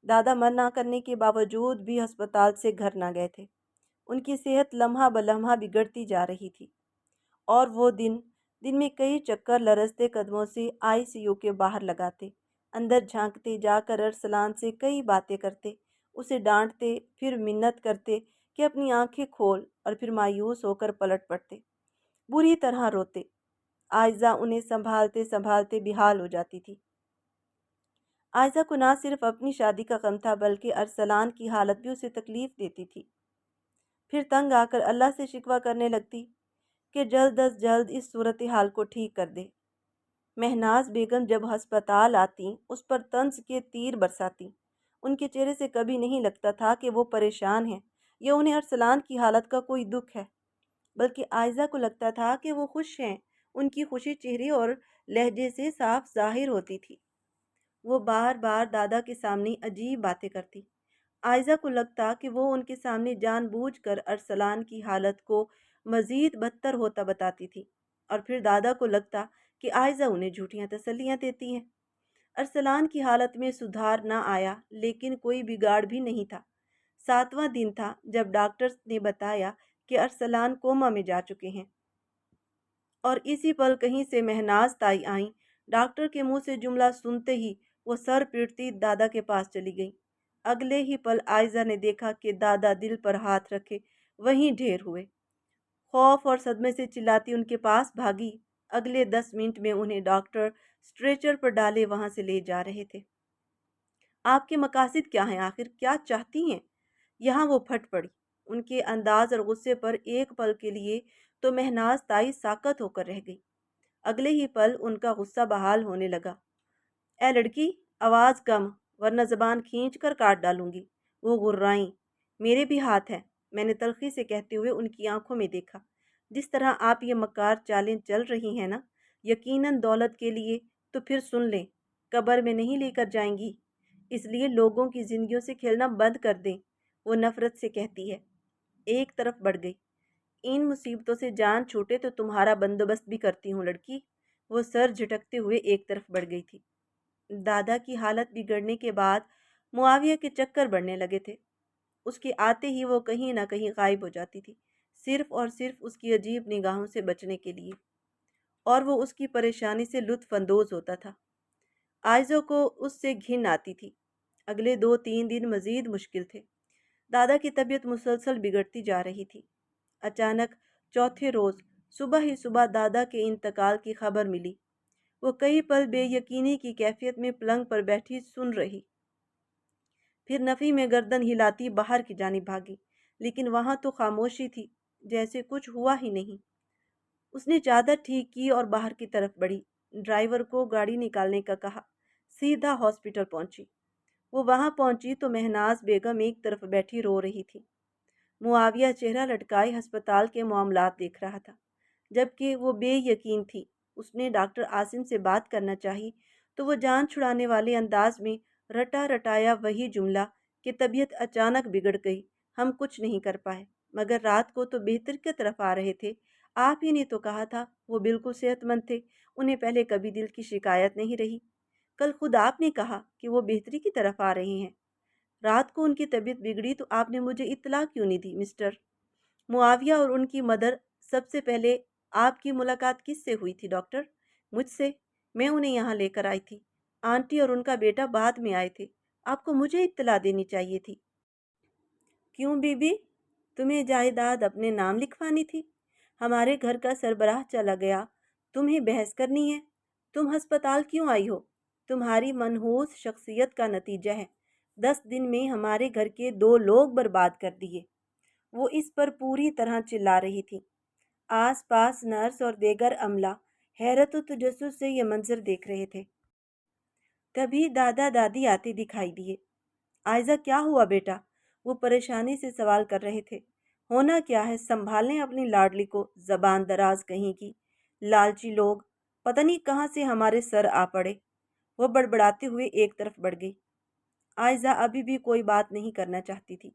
Speaker 1: دادا منع کرنے کے باوجود بھی ہسپتال سے گھر نہ گئے تھے۔ ان کی صحت لمحہ بلمحہ بگڑتی جا رہی تھی، اور وہ دن میں کئی چکر لرزتے قدموں سے آئی سی یو کے باہر لگاتے، اندر جھانکتے، جا کر ارسلان سے کئی باتیں کرتے، اسے ڈانٹتے، پھر منت کرتے کہ اپنی آنکھیں کھول، اور پھر مایوس ہو کر پلٹ پڑتے، بری طرح روتے۔ عائزہ انہیں سنبھالتے سنبھالتے بحال ہو جاتی تھی۔ عائزہ کو نہ صرف اپنی شادی کا غم تھا، بلکہ ارسلان کی حالت بھی اسے تکلیف دیتی تھی۔ پھر تنگ آ کر اللہ سے شکوہ کرنے لگتی کہ جلد از جلد اس صورتحال کو ٹھیک کر دے۔ مہناز بیگم جب ہسپتال آتیں، اس پر طنز کے تیر برساتیں۔ ان کے چہرے سے کبھی نہیں لگتا تھا کہ وہ پریشان ہیں یا انہیں ارسلان کی حالت کا کوئی دکھ ہے، بلکہ عائزہ کو لگتا تھا کہ وہ خوش ہیں۔ ان کی خوشی چہرے اور لہجے سے صاف ظاہر ہوتی تھی۔ وہ بار بار دادا کے سامنے عجیب باتیں کرتی۔ عائزہ کو لگتا کہ وہ ان کے سامنے جان بوجھ کر ارسلان کی حالت کو مزید بدتر ہوتا بتاتی تھی، اور پھر دادا کو لگتا کہ عائزہ انہیں جھوٹیاں تسلیاں دیتی ہیں۔ ارسلان کی حالت میں سدھار نہ آیا، لیکن کوئی بگاڑ بھی نہیں تھا۔ 7واں دن تھا جب ڈاکٹرز نے بتایا کہ ارسلان کوما میں جا چکے ہیں، اور اسی پل کہیں سے مہناز تائی آئیں۔ ڈاکٹر کے منہ سے جملہ سنتے ہی وہ سر پیٹتی دادا کے پاس چلی گئی۔ اگلے ہی پل عائزہ نے دیکھا کہ دادا دل پر ہاتھ رکھے وہیں ڈھیر ہوئے۔ خوف اور صدمے سے چلاتی ان کے پاس بھاگی۔ اگلے 10 منٹ میں انہیں ڈاکٹر اسٹریچر پر ڈالے وہاں سے لے جا رہے تھے۔ آپ کے مقاصد کیا ہیں؟ آخر کیا چاہتی ہیں؟ یہاں وہ پھٹ پڑی۔ ان کے انداز اور غصے پر ایک پل کے لیے تو مہناز تائی ساکت ہو کر رہ گئی۔ اگلے ہی پل ان کا غصہ بحال ہونے لگا۔ اے لڑکی، آواز کم، ورنہ زبان کھینچ کر کاٹ ڈالوں گی۔ وہ غرائیں۔ میرے بھی ہاتھ ہیں، میں نے تلخی سے کہتے ہوئے ان کی آنکھوں میں دیکھا۔ جس طرح آپ یہ مکار چالیں چل رہی ہیں نا، یقیناً دولت کے لیے، تو پھر سن لیں، قبر میں نہیں لے کر جائیں گی۔ اس لیے لوگوں کی زندگیوں سے کھیلنا بند کر دیں، وہ نفرت سے کہتی ہے۔ ایک طرف بڑھ گئی۔ ان مصیبتوں سے جان چھوٹے تو تمہارا بندوبست بھی کرتی ہوں لڑکی۔ وہ سر جھٹکتے ہوئے ایک طرف بڑھ گئی تھی۔ دادا کی حالت بگڑنے کے بعد معاویہ کے چکر بڑھنے لگے تھے۔ اس کے آتے ہی وہ کہیں نہ کہیں غائب ہو جاتی تھی، صرف اور صرف اس کی عجیب نگاہوں سے بچنے کے لیے، اور وہ اس کی پریشانی سے لطف اندوز ہوتا تھا۔ عائزہ کو اس سے گھن آتی تھی۔ اگلے 2-3 دن مزید مشکل تھے۔ دادا کی طبیعت مسلسل بگڑتی جا رہی تھی۔ اچانک چوتھے روز صبح ہی صبح دادا کے انتقال کی خبر ملی۔ وہ کئی پل بے یقینی کی کیفیت میں پلنگ پر بیٹھی سن رہی، پھر نفی میں گردن ہلاتی باہر کی جانب بھاگی، لیکن وہاں تو خاموشی تھی، جیسے کچھ ہوا ہی نہیں۔ اس نے چادر ٹھیک کی اور باہر کی طرف بڑھی، ڈرائیور کو گاڑی نکالنے کا کہا، سیدھا ہاسپٹل پہنچی۔ وہ وہاں پہنچی تو مہناز بیگم ایک طرف بیٹھی رو رہی تھی۔ معاویہ چہرہ لٹکائے ہسپتال کے معاملات دیکھ رہا تھا، جبکہ وہ بے یقین تھی۔ اس نے ڈاکٹر عاصم سے بات کرنا چاہی تو وہ جان چھڑانے والے انداز میں رٹا رٹایا وہی جملہ کہ طبیعت اچانک بگڑ گئی، ہم کچھ نہیں کر پائے، مگر رات کو تو بہتر کی طرف آ رہے تھے۔ آپ ہی نے تو کہا تھا وہ بالکل صحت مند تھے، انہیں پہلے کبھی دل کی شکایت نہیں رہی۔ کل خود آپ نے کہا کہ وہ بہتری کی طرف آ رہے ہیں۔ رات کو ان کی طبیعت بگڑی تو آپ نے مجھے اطلاع کیوں نہیں دی مسٹر؟ معاویہ اور ان کی مدر، سب سے پہلے آپ کی ملاقات کس سے ہوئی تھی ڈاکٹر؟ مجھ سے۔ میں انہیں یہاں لے کر آئی تھی۔ آنٹی اور ان کا بیٹا بعد میں آئے تھے۔ آپ کو مجھے اطلاع دینی چاہیے تھی۔ کیوں بی بی؟ تمہیں جائیداد اپنے نام لکھوانی تھی؟ ہمارے گھر کا سربراہ چلا گیا، تمہیں بحث کرنی ہے؟ تم ہسپتال کیوں آئی ہو؟ تمہاری منحوس شخصیت کا نتیجہ ہے۔ 10 دن میں ہمارے گھر کے 2 لوگ برباد کر دیے۔ وہ اس پر پوری طرح چلا رہی تھی۔ آس پاس نرس اور دیگر عملہ حیرت و تجسس سے یہ منظر دیکھ رہے تھے۔ تبھی دادا دادی آتے دکھائی دیے۔ عائزہ کیا ہوا بیٹا؟ وہ پریشانی سے سوال کر رہے تھے۔ ہونا کیا ہے، سنبھالیں اپنی لاڈلی کو، زبان دراز کہیں کی، لالچی لوگ، پتہ نہیں کہاں سے ہمارے سر آ پڑے۔ वो बड़बड़ाते हुए एक तरफ बढ़ गई। आयजा अभी भी कोई बात नहीं करना चाहती थी।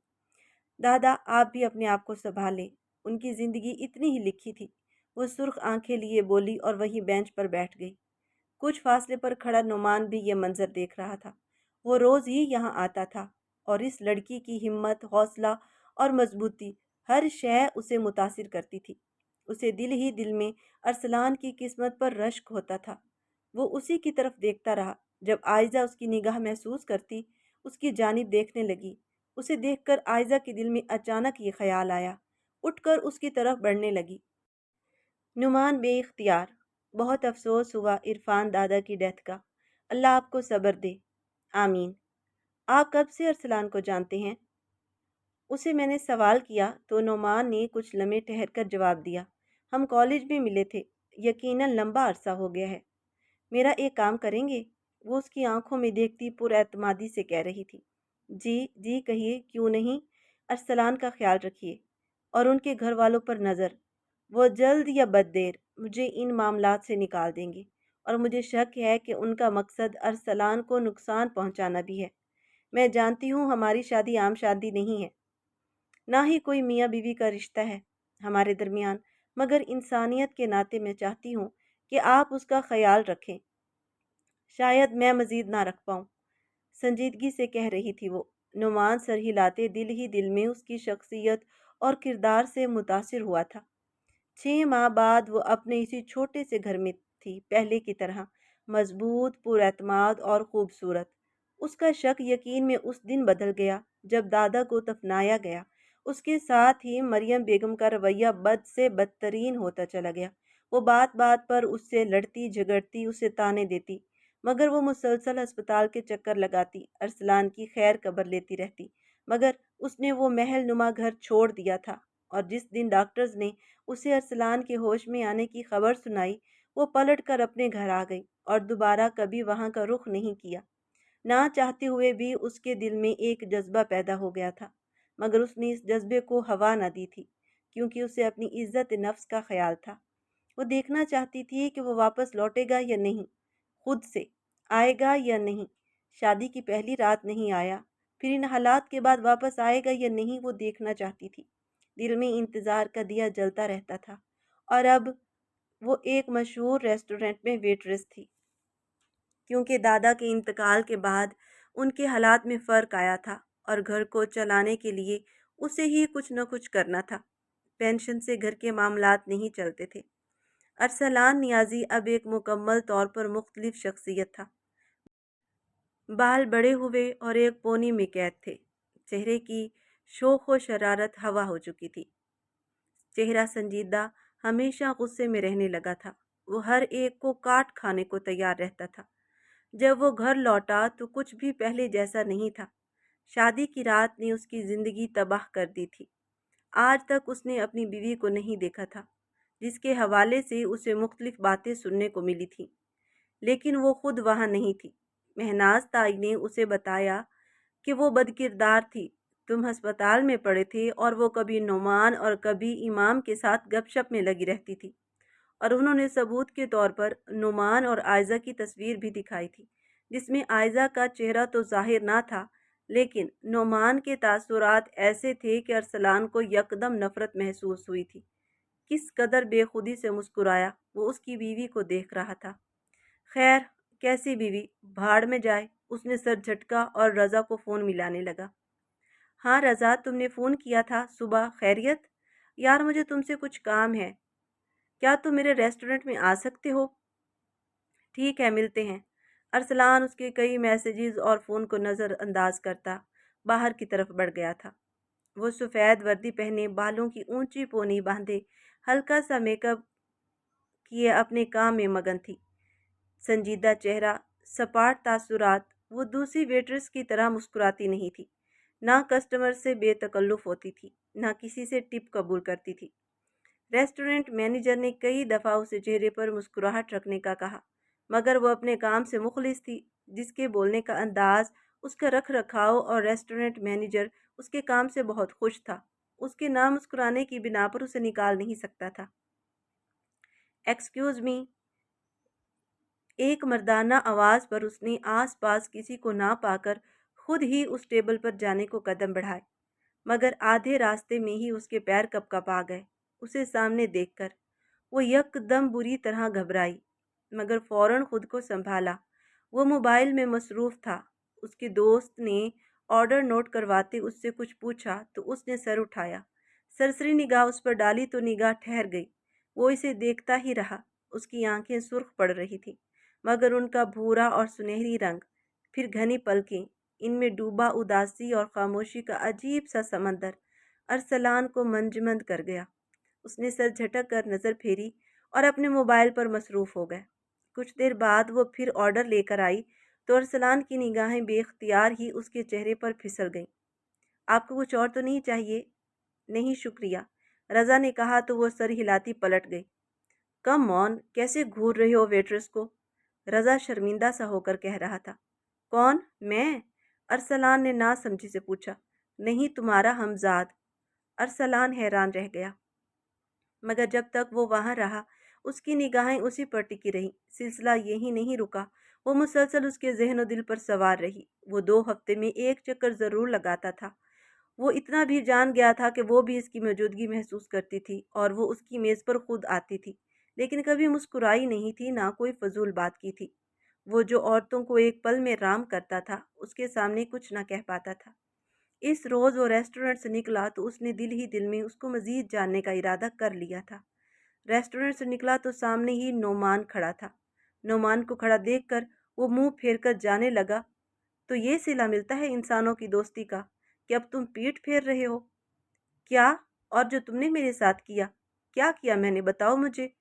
Speaker 1: दादा, आप भी अपने आप को संभालें। उनकी जिंदगी इतनी ही लिखी थी। वो सुर्ख आंखें लिए बोली और वहीं बेंच पर बैठ गई। कुछ फासले पर खड़ा नुमान भी ये मंजर देख रहा था। वो रोज ही यहाँ आता था और इस लड़की की हिम्मत, हौसला और मजबूती हर शय उसे मुतासिर करती थी। उसे दिल ही दिल में अरसलान की किस्मत पर रश्क होता था। वो उसी की तरफ देखता रहा। जब आयजा उसकी निगाह महसूस करती, उसकी जानिब देखने लगी। उसे देखकर आयजा के दिल में अचानक ये ख्याल आया। उठकर उसकी तरफ बढ़ने लगी। नुमान बेइख्तियार, बहुत अफसोस हुआ इरफान दादा की डेथ का। अल्लाह आपको सब्र दे। आमीन। आप कब से अरसलान को जानते हैं? उसे मैंने सवाल किया तो नुमान ने कुछ लम्हे ठहर कर जवाब दिया। हम कॉलेज में मिले थे। यकीनन लंबा अरसा हो गया है। मेरा एक काम करेंगे? वो उसकी आंखों में देखती पुरएतमादी से कह रही थी। जी जी कहिए, क्यों नहीं। अरसलान का ख्याल रखिए और उनके घर वालों पर नज़र। वो जल्द या बद मुझे इन मामलात से निकाल देंगे और मुझे शक है कि उनका मकसद अरसलान को नुकसान पहुंचाना भी है। मैं जानती हूँ हमारी शादी आम शादी नहीं है, ना ही कोई मियाँ बीवी का रिश्ता है हमारे दरमियान, मगर इंसानियत के नाते मैं चाहती हूँ कि आप उसका ख्याल रखें। शायद मैं मज़ीद ना रख पाऊँ, संजीदगी से कह रही थी वो। नुमान सर हिलाते दिल ही दिल में उसकी शख्सियत और किरदार से मुतासिर हुआ था। 6 माह बाद वो अपने इसी छोटे से घर में थी, पहले की तरह मजबूत, पुरएतमाद और खूबसूरत। उसका शक यकीन में उस दिन बदल गया जब दादा को दफनाया गया। उसके साथ ही मरियम बेगम का रवैया बद से बदतरीन होता चला गया। वो बात बात पर उससे लड़ती झगड़ती, उसे ताने देती, मगर वो मुसलसल अस्पताल के चक्कर लगाती, अरसलान की खैर खबर लेती रहती। मगर उसने वो महल नुमा घर छोड़ दिया था और जिस दिन डॉक्टर्स ने उसे अरसलान के होश में आने की खबर सुनाई, वो पलट कर अपने घर आ गई और दोबारा कभी वहां का रुख नहीं किया। ना चाहते हुए भी उसके दिल में एक जज्बा पैदा हो गया था, मगर उसने इस जज्बे को हवा न दी थी, क्योंकि उसे अपनी इज्जत नफ्स का ख्याल था। वो देखना चाहती थी कि वो वापस लौटेगा या नहीं, खुद से आएगा या नहीं। शादी की पहली रात नहीं आया, फिर इन हालात के बाद वापस आएगा या नहीं, वो देखना चाहती थी। दिल में इंतज़ार का दिया जलता रहता था। और अब वो एक मशहूर रेस्टोरेंट में वेट्रेस थी, क्योंकि दादा के इंतकाल के बाद उनके हालात में फ़र्क आया था और घर को चलाने के लिए उसे ही कुछ न कुछ करना था। पेंशन से घर के मामलात नहीं चलते थे। अरसलान नियाज़ी अब एक मुकम्मल तौर पर मुख्तलिफ शख्सियत था। बाल बड़े हुए और एक पोनी में कैद थे। चेहरे की शोख व शरारत हवा हो चुकी थी। चेहरा संजीदा, हमेशा गुस्से में रहने लगा था। वो हर एक को काट खाने को तैयार रहता था। जब वो घर लौटा तो कुछ भी पहले जैसा नहीं था। शादी की रात ने उसकी ज़िंदगी तबाह कर दी थी। आज तक उसने अपनी बीवी को नहीं देखा था, जिसके हवाले से उसे मुख्तलिफ बातें सुनने को मिली थी, लेकिन वो खुद वहाँ नहीं थी। महनाज ताई ने उसे बताया कि वो बदकिरदार थी। तुम अस्पताल में पड़े थे और वो कभी नुमान और कभी इमाम के साथ गपशप में लगी रहती थी। और उन्होंने सबूत के तौर पर नुमान और आयजा की तस्वीर भी दिखाई थी, जिसमें आयजा का चेहरा तो जाहिर ना था, लेकिन नुमान के तासुरात ऐसे थे कि अरसलान को यकदम नफरत महसूस हुई थी। किस कदर बेखुदी से मुस्कुराया वो उसकी बीवी को देख रहा था। खैर, कैसी बीवी, भाड़ में जाए। उसने सर झटका और रज़ा को फ़ोन मिलाने लगा। हाँ रज़ा, तुमने फ़ोन किया था सुबह, खैरियत? यार मुझे तुमसे कुछ काम है। क्या तुम मेरे रेस्टोरेंट में आ सकते हो? ठीक है, मिलते हैं। अरसलान उसके कई मैसेजेस और फ़ोन को नज़रअंदाज करता बाहर की तरफ बढ़ गया था। वो सफ़ेद वर्दी पहने, बालों की ऊंची पोनी बांधे, हल्का सा मेकअप किए अपने काम में मगन थी। संजीदा चेहरा, सपाट तासुरात। वो दूसरी वेट्रेस की तरह मुस्कुराती नहीं थी, ना कस्टमर से बेतकल्लुफ़ होती थी, ना किसी से टिप कबूल करती थी। रेस्टोरेंट मैनेजर ने कई दफ़ा उसे चेहरे पर मुस्कुराहट रखने का कहा, मगर वो अपने काम से मुखलिस थी। जिसके बोलने का अंदाज, उसका रख रखाव और रेस्टोरेंट मैनेजर उसके काम से बहुत खुश था। उसके ना मुस्कुराने की बिना पर उसे निकाल नहीं सकता था। एक्सक्यूज़ मी, एक मर्दाना आवाज़ पर उसने आस पास किसी को ना पाकर खुद ही उस टेबल पर जाने को कदम बढ़ाए, मगर आधे रास्ते में ही उसके पैर कपकपा गए। उसे सामने देखकर वो यकदम बुरी तरह घबराई, मगर फौरन खुद को संभाला। वो मोबाइल में मसरूफ़ था। उसके दोस्त ने ऑर्डर नोट करवाते उससे कुछ पूछा तो उसने सर उठाया। सरसरी निगाह उस पर डाली तो निगाह ठहर गई। वो इसे देखता ही रहा। उसकी आंखें सुर्ख पड़ रही थी, मगर उनका भूरा और सुनहरी रंग, फिर घनी पलकें, इनमें डूबा उदासी और खामोशी का अजीब सा समंदर अरसलान को मंजमंद कर गया। उसने सर झटक कर नज़र फेरी और अपने मोबाइल पर मसरूफ़ हो गए। कुछ देर बाद वो फिर ऑर्डर लेकर आई तो अरसलान की निगाहें बेख्तियार ही उसके चेहरे पर फिसल गईं। आपको कुछ और तो नहीं चाहिए? नहीं शुक्रिया, रज़ा ने कहा तो वो सर हिलाती पलट गई। कम ऑन, कैसे घूर रहे हो वेट्रेस को? रज़ा शर्मिंदा सा होकर कह रहा था। कौन, मैं? अरसलान ने ना समझी से पूछा। नहीं, तुम्हारा हमजाद। अरसलान हैरान रह गया, मगर जब तक वो वहाँ रहा उसकी निगाहें उसी पर टिकी रहीं। सिलसिला यही नहीं रुका, वो मुसलसल उसके जहन और दिल पर सवार रही। वो 2 हफ्ते में एक चक्कर ज़रूर लगाता था। वो इतना भी जान गया था कि वो भी इसकी मौजूदगी महसूस करती थी और वो उसकी मेज़ पर खुद आती थी, लेकिन कभी मुस्कुराई नहीं थी, ना कोई फजूल बात की थी। वो जो औरतों को एक पल में राम करता था, उसके सामने कुछ ना कह पाता था। इस रोज़ वो रेस्टोरेंट से निकला तो उसने दिल ही दिल में उसको मज़ीद जानने का इरादा कर लिया था। रेस्टोरेंट से निकला तो सामने ही नोमान खड़ा था। नोमान को खड़ा देखकर वो मुंह फेर कर जाने लगा। तो ये सिला मिलता है इंसानों की दोस्ती का कि अब तुम पीठ फेर रहे हो? क्या? और जो तुमने मेरे साथ किया, क्या किया मैंने, बताओ मुझे।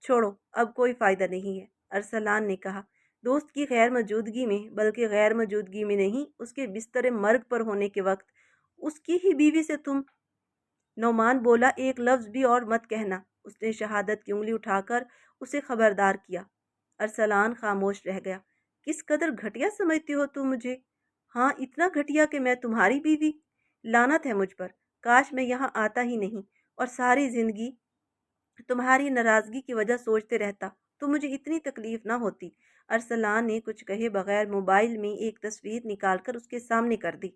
Speaker 1: छोड़ो, अब कोई फ़ायदा नहीं है, अरसलान ने कहा। दोस्त की गैर मौजूदगी में, बल्कि गैर मौजूदगी में नहीं, उसके बिस्तर मर्ग पर होने के वक्त उसकी ही बीवी से तुम? नौमान बोला, एक लफ्ज़ भी और मत कहना। उसने शहादत की उंगली उठाकर उसे खबरदार किया। अरसलान खामोश रह गया। किस कदर घटिया समझती हो तुम मुझे? हाँ, इतना घटिया कि मैं तुम्हारी बीवी? लानत है मुझ पर, काश मैं यहाँ आता ही नहीं और सारी ज़िंदगी तुम्हारी नाराज़गी की वजह सोचते रहता तो मुझे इतनी तकलीफ़ ना होती। अरसलान ने कुछ कहे बगैर मोबाइल में एक तस्वीर निकालकर उसके सामने कर दी।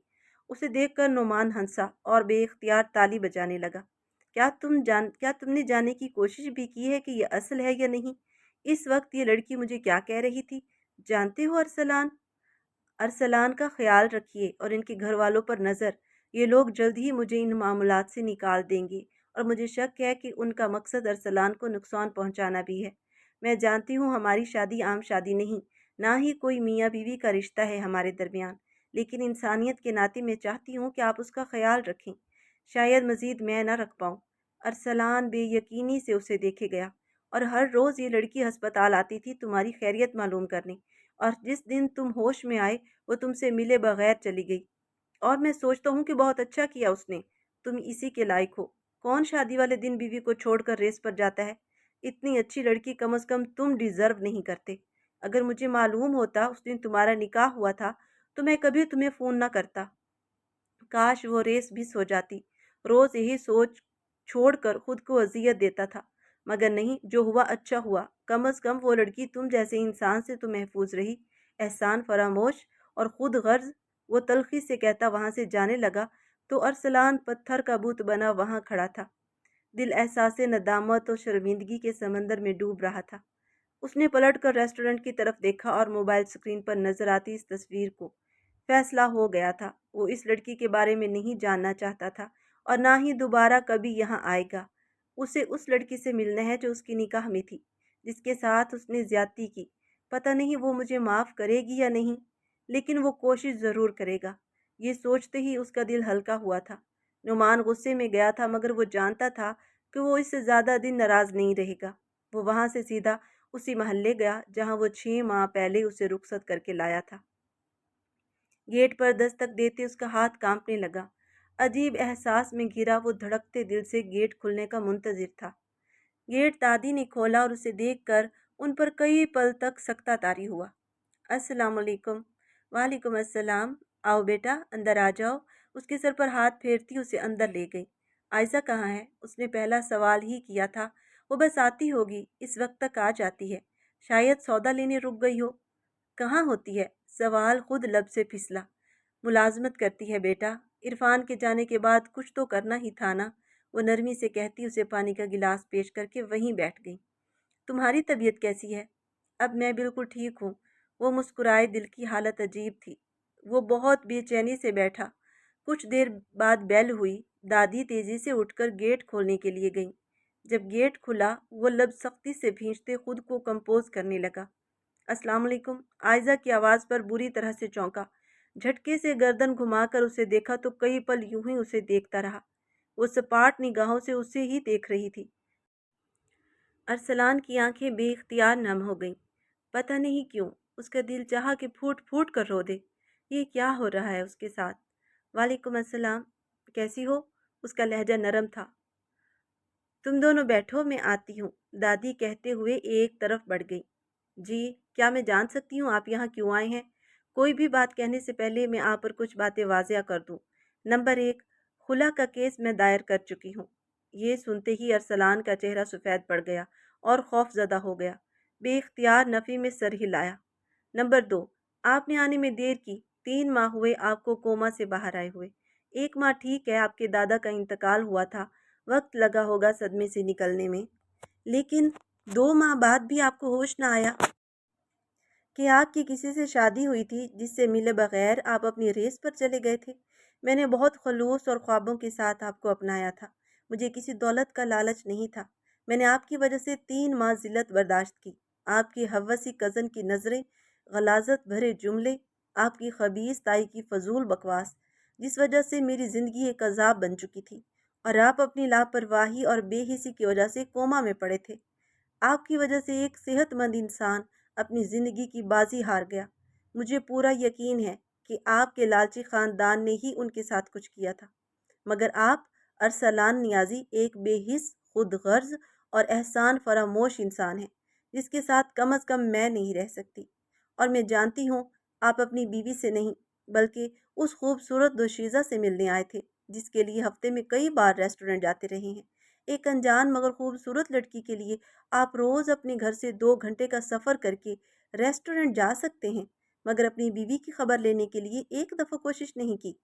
Speaker 1: उसे देखकर नुमान हंसा और बेख्तियार ताली बजाने लगा। क्या तुमने जानने की कोशिश भी की है कि ये असल है या नहीं? इस वक्त ये लड़की मुझे क्या कह रही थी, जानते हो अरसलान? अरसलान का ख्याल रखिए और इनके घर वालों पर नज़र। ये लोग जल्द ही मुझे इन मामलात से निकाल देंगे और मुझे शक है कि उनका मकसद अरसलान को नुकसान पहुंचाना भी है। मैं जानती हूँ हमारी शादी आम शादी नहीं, ना ही कोई मियाँ बीवी का रिश्ता है हमारे दरमियान, लेकिन इंसानियत के नाते मैं चाहती हूँ कि आप उसका ख्याल रखें। शायद मज़ीद मैं न रख पाऊँ। अरसलान बेयकीनी से उसे देखे गया। और हर रोज़ ये लड़की अस्पताल आती थी तुम्हारी खैरियत मालूम करने, और जिस दिन तुम होश में आए वो तुमसे मिले बगैर चली गई। और मैं सोचता हूँ कि बहुत अच्छा किया उसने, तुम इसी के लायक हो। कौन शादी वाले दिन बीवी को छोड़कर रेस पर जाता है? इतनी अच्छी लड़की कम से कम तुम डिज़र्व नहीं करते। अगर मुझे मालूम होता उस दिन तुम्हारा निकाह हुआ था तो मैं कभी तुम्हें फ़ोन ना करता। काश वो रेस भी सो जाती। रोज़ यही सोच छोड़कर खुद को अजियत देता था, मगर नहीं, जो हुआ अच्छा हुआ। कम अज़ कम वो लड़की तुम जैसे इंसान से तो महफूज रही। एहसान फरामोश और खुद गर्ज, वो तलखी से कहता वहाँ से जाने लगा तो अरसलान पत्थर का बुत बना वहाँ खड़ा था। दिल एहसास नदामत और शर्मिंदगी के समंदर में डूब रहा था। उसने पलटकर रेस्टोरेंट की तरफ देखा और मोबाइल स्क्रीन पर नजर आती इस तस्वीर को। फैसला हो गया था, वो इस लड़की के बारे में नहीं जानना चाहता था और ना ही दोबारा कभी यहाँ आएगा। उसे उस लड़की से मिलना है जो उसकी निकाह में थी, जिसके साथ उसने ज्यादती की। पता नहीं वो मुझे माफ़ करेगी या नहीं, लेकिन वो कोशिश ज़रूर करेगा। ये सोचते ही उसका दिल हल्का हुआ था। नुमान गुस्से में गया था, मगर वो जानता था कि वो इससे ज़्यादा दिन नाराज़ नहीं रहेगा। वो वहाँ से सीधा उसी महल्ले गया जहाँ वो 6 माह पहले उसे रुखसत करके लाया था। गेट पर दस्तक देते उसका हाथ कांपने लगा। अजीब एहसास में घिरा वो धड़कते दिल से गेट खुलने का मुंतजिर था। गेट दादी ने खोला और उसे देखकर उन पर कई पल तक सकता तारी हुआ। अस्सलाम वालेकुम। वालेकुम अस्सलाम। आओ बेटा, अंदर आ जाओ। उसके सर पर हाथ फेरती उसे अंदर ले गई। आयशा कहाँ है? उसने पहला सवाल ही किया था। वो बस आती होगी, इस वक्त तक आ जाती है। शायद सौदा लेने रुक गई हो। कहाँ होती है? सवाल खुद लब से फिसला। मुलाजमत करती है बेटा। इरफान के जाने के बाद कुछ तो करना ही था ना। वो नरमी से कहती उसे पानी का गिलास पेश करके वहीं बैठ गई। तुम्हारी तबीयत कैसी है? अब मैं बिल्कुल ठीक हूँ। वो मुस्कुराए। दिल की हालत अजीब थी। वो बहुत बेचैनी से बैठा। कुछ देर बाद बेल हुई। दादी तेजी से उठकर गेट खोलने के लिए गई। जब गेट खुला वो लब सख्ती से भींचते खुद को कंपोज करने लगा। अस्सलाम वालेकुम। आयजा की आवाज़ पर बुरी तरह से चौंका। झटके से गर्दन घुमाकर उसे देखा तो कई पल यूं ही उसे देखता रहा। वो सपाट निगाहों से उसे ही देख रही थी। अरसलान की आंखें बेइख्तियार नम हो गईं। पता नहीं क्यों उसका दिल चाहा कि फूट फूट कर रो दे। ये क्या हो रहा है उसके साथ? वालेकुम अस्सलाम। कैसी हो? उसका लहजा नरम था। तुम दोनों बैठो, मैं आती हूँ, दादी कहते हुए एक तरफ बढ़ गई। जी, क्या मैं जान सकती हूँ आप यहाँ क्यों आए हैं? कोई भी बात कहने से पहले मैं आप पर कुछ बातें वाज़िया कर दूँ। नंबर 1, खुला का केस मैं दायर कर चुकी हूँ। ये सुनते ही अरसलान का चेहरा सफ़ेद पड़ गया और खौफज़दा हो गया। बेइख्तियार नफ़ी में सर हिलाया। नंबर 2, आपने आने में देर की। 3 माह हुए आपको कोमा से बाहर आए हुए। 1 माह ठीक है, आपके दादा का इंतकाल हुआ था, वक्त लगा होगा सदमे से निकलने में। लेकिन 2 माह बाद भी आपको होश ना आया कि आपकी किसी से शादी हुई थी जिससे मिले बगैर आप अपनी रेस पर चले गए थे। मैंने बहुत खलूस और ख्वाबों के साथ आपको अपनाया था। मुझे किसी दौलत का लालच नहीं था। मैंने आपकी वजह से 3 माह जिल्लत बर्दाश्त की। आपकी हवसी कज़न की नज़रें, गलाजत भरे जुमले, आपकी खबीस ताई की फजूल बकवास, जिस वजह से मेरी ज़िंदगी एक अजाब बन चुकी थी और आप अपनी लापरवाही और बेहिसी की वजह से कोमा में पड़े थे। आपकी वजह से एक सेहतमंद इंसान अपनी ज़िंदगी की बाजी हार गया। मुझे पूरा यकीन है कि आपके लालची ख़ानदान ने ही उनके साथ कुछ किया था। मगर आप, अरसलान नियाज़ी, एक बेहिस, खुद गर्ज और एहसान फरामोश इंसान हैं, जिसके साथ कम अज़ कम मैं नहीं रह सकती। और मैं जानती हूँ आप अपनी बीवी से नहीं, बल्कि उस खूबसूरत दोशीज़ा से मिलने आए थे, जिसके लिए हफ्ते में कई बार रेस्टोरेंट जाते रहे हैं। एक अनजान मगर खूबसूरत लड़की के लिए आप रोज़ अपने घर से 2 घंटे का सफ़र करके रेस्टोरेंट जा सकते हैं, मगर अपनी बीवी की खबर लेने के लिए एक दफ़ा कोशिश नहीं की।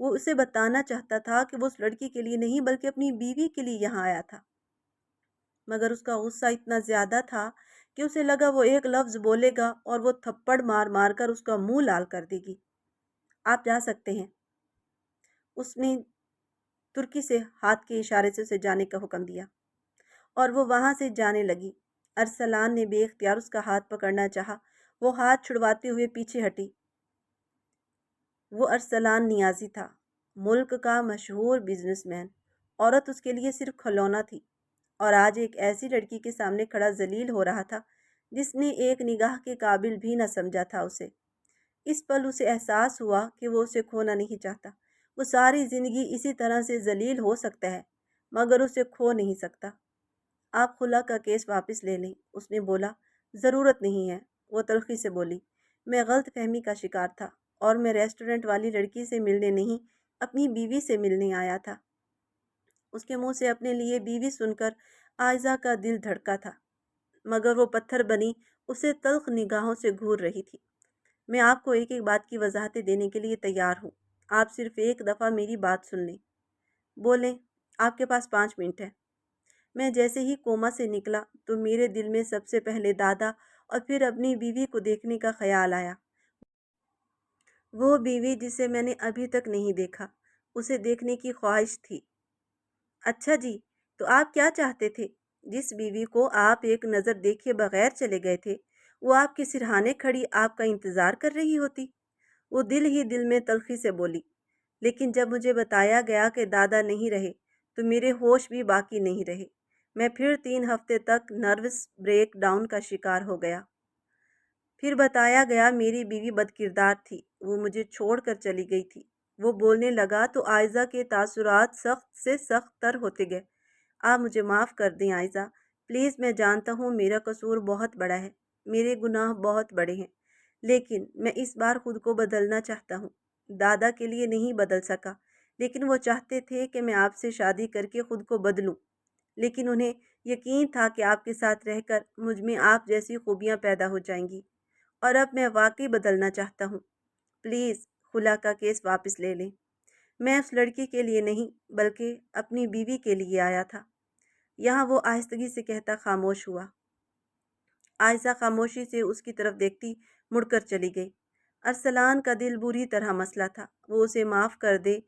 Speaker 1: वो उसे बताना चाहता था कि वो उस लड़की के लिए नहीं बल्कि अपनी बीवी के लिए यहाँ आया था। मगर उसका गुस्सा इतना ज़्यादा था कि उसे लगा वो एक लफ्ज़ बोलेगा और वो थप्पड़ मार मार कर उसका मुंह लाल कर देगी। आप जा सकते हैं। उसने तुर्की से हाथ के इशारे से उसे जाने का हुक्म दिया और वो वहाँ से जाने लगी। अरसलान ने बेख्तियार उसका हाथ पकड़ना चाहा। वो हाथ छुड़वाते हुए पीछे हटी। वो अरसलान नियाज़ी था, मुल्क का मशहूर बिजनेसमैन। औरत उसके लिए सिर्फ खलौना थी और आज एक ऐसी लड़की के सामने खड़ा जलील हो रहा था जिसने एक निगाह के काबिल भी न समझा था उसे। इस पल उसे एहसास हुआ कि वो उसे खोना नहीं चाहता। वो सारी ज़िंदगी इसी तरह से जलील हो सकता है, मगर उसे खो नहीं सकता। आप खुला का केस वापस ले लें, उसने बोला। ज़रूरत नहीं है, वो तल्खी से बोली। मैं गलत फहमी का शिकार था और मैं रेस्टोरेंट वाली लड़की से मिलने नहीं, अपनी बीवी से मिलने आया था। उसके मुंह से अपने लिए बीवी सुनकर आयजा का दिल धड़का था, मगर वो पत्थर बनी उसे तल्ख निगाहों से घूर रही थी। मैं आपको एक एक बात की वजाहतें देने के लिए तैयार हूँ। आप सिर्फ एक दफ़ा मेरी बात सुन लें। बोलें, आपके पास 5 मिनट है। मैं जैसे ही कोमा से निकला तो मेरे दिल में सबसे पहले दादा और फिर अपनी बीवी को देखने का ख्याल आया। वो बीवी जिसे मैंने अभी तक नहीं देखा, उसे देखने की ख्वाहिश थी। अच्छा जी, तो आप क्या चाहते थे? जिस बीवी को आप एक नज़र देखे बगैर चले गए थे, वो आपके सिरहाने खड़ी आपका इंतज़ार कर रही होती। वो दिल ही दिल में तल्खी से बोली। लेकिन जब मुझे बताया गया कि दादा नहीं रहे, तो मेरे होश भी बाकी नहीं रहे। मैं फिर 3 हफ्ते तक नर्वस ब्रेक डाउन का शिकार हो गया। फिर बताया गया मेरी बीवी बदकिरदार थी, वो मुझे छोड़कर चली गई थी। वो बोलने लगा तो आयज़ा के तासुरात सख्त से सख्त तर होते गए। आप मुझे माफ़ कर दें आयज़ा, प्लीज़। मैं जानता हूँ मेरा कसूर बहुत बड़ा है, मेरे गुनाह बहुत बड़े हैं, लेकिन मैं इस बार खुद को बदलना चाहता हूँ। दादा के लिए नहीं बदल सका, लेकिन वो चाहते थे कि मैं आपसे शादी करके खुद को बदलूँ, लेकिन उन्हें یقین تھا کہ آپ کے ساتھ رہ کر مجھ میں آپ جیسی خوبیاں پیدا ہو جائیں گی، اور اب میں واقعی بدلنا چاہتا ہوں۔ پلیز خلا کا کیس واپس لے لیں۔ میں اس لڑکی کے لیے نہیں بلکہ اپنی بیوی کے لیے آیا تھا۔ یہاں وہ آہستگی سے کہتا خاموش ہوا۔ عائشہ خاموشی سے اس کی طرف دیکھتی مڑ کر چلی گئی۔ ارسلان کا دل بری طرح مسئلہ تھا، وہ اسے معاف کر دے،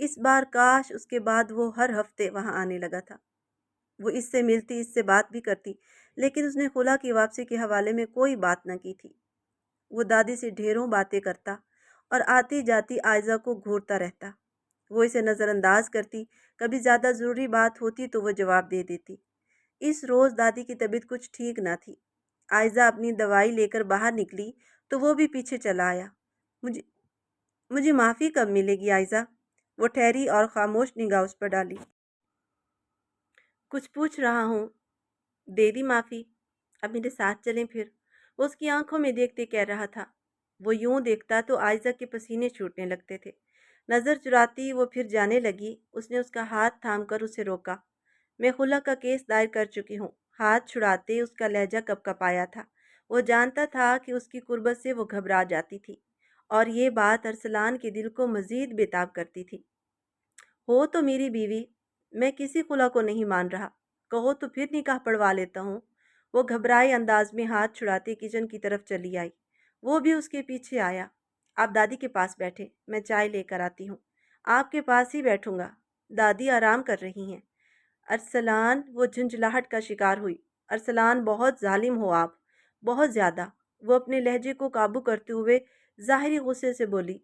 Speaker 1: اس بار کاش اس کے بعد وہ ہر ہفتے وہاں آنے لگا تھا۔ وہ اس سے ملتی، اس سے بات بھی کرتی، لیکن اس نے خلا کی واپسی کے حوالے میں کوئی بات نہ کی تھی۔ وہ دادی سے ڈھیروں باتیں کرتا اور آتی جاتی عائزہ کو گھورتا رہتا۔ وہ اسے نظر انداز کرتی، کبھی زیادہ ضروری بات ہوتی تو وہ جواب دے دیتی۔ اس روز دادی کی طبیعت کچھ ٹھیک نہ تھی۔ عائزہ اپنی دوائی لے کر باہر نکلی تو وہ بھی پیچھے چلا آیا۔ مجھے مجھے معافی کب ملے گی عائزہ؟ وہ ٹھہری اور خاموش نگاہ اس پر ڈالی۔ کچھ پوچھ رہا ہوں، دے دی معافی، اب میرے ساتھ چلیں پھر۔ وہ اس کی آنکھوں میں دیکھتے کہہ رہا تھا۔ وہ یوں دیکھتا تو عائزہ کے پسینے چھوٹنے لگتے تھے۔ نظر چراتی وہ پھر جانے لگی۔ اس نے اس کا ہاتھ تھام کر اسے روکا۔ میں خلا کا کیس دائر کر چکی ہوں۔ ہاتھ چھڑاتے اس کا لہجہ کپ کپ آیا تھا۔ وہ جانتا تھا کہ اس کی قربت سے وہ گھبرا جاتی تھی، اور یہ بات ارسلان کے دل کو مزید بےتاب کرتی تھی۔ ہو تو میری بیوی، میں کسی خلا کو نہیں مان رہا، کہو تو پھر نکاح پڑھوا لیتا ہوں۔ وہ گھبرائے انداز میں ہاتھ چھڑاتے کچن کی طرف چلی آئی۔ وہ بھی اس کے پیچھے آیا۔ آپ دادی کے پاس بیٹھے، میں چائے لے کر آتی ہوں۔ آپ کے پاس ہی بیٹھوں گا، دادی آرام کر رہی ہیں۔ ارسلان، وہ جھنجھلاہٹ کا شکار ہوئی۔ ارسلان، بہت ظالم ہو آپ، بہت زیادہ۔ وہ اپنے لہجے کو قابو کرتے ہوئے ظاہری غصے سے بولی۔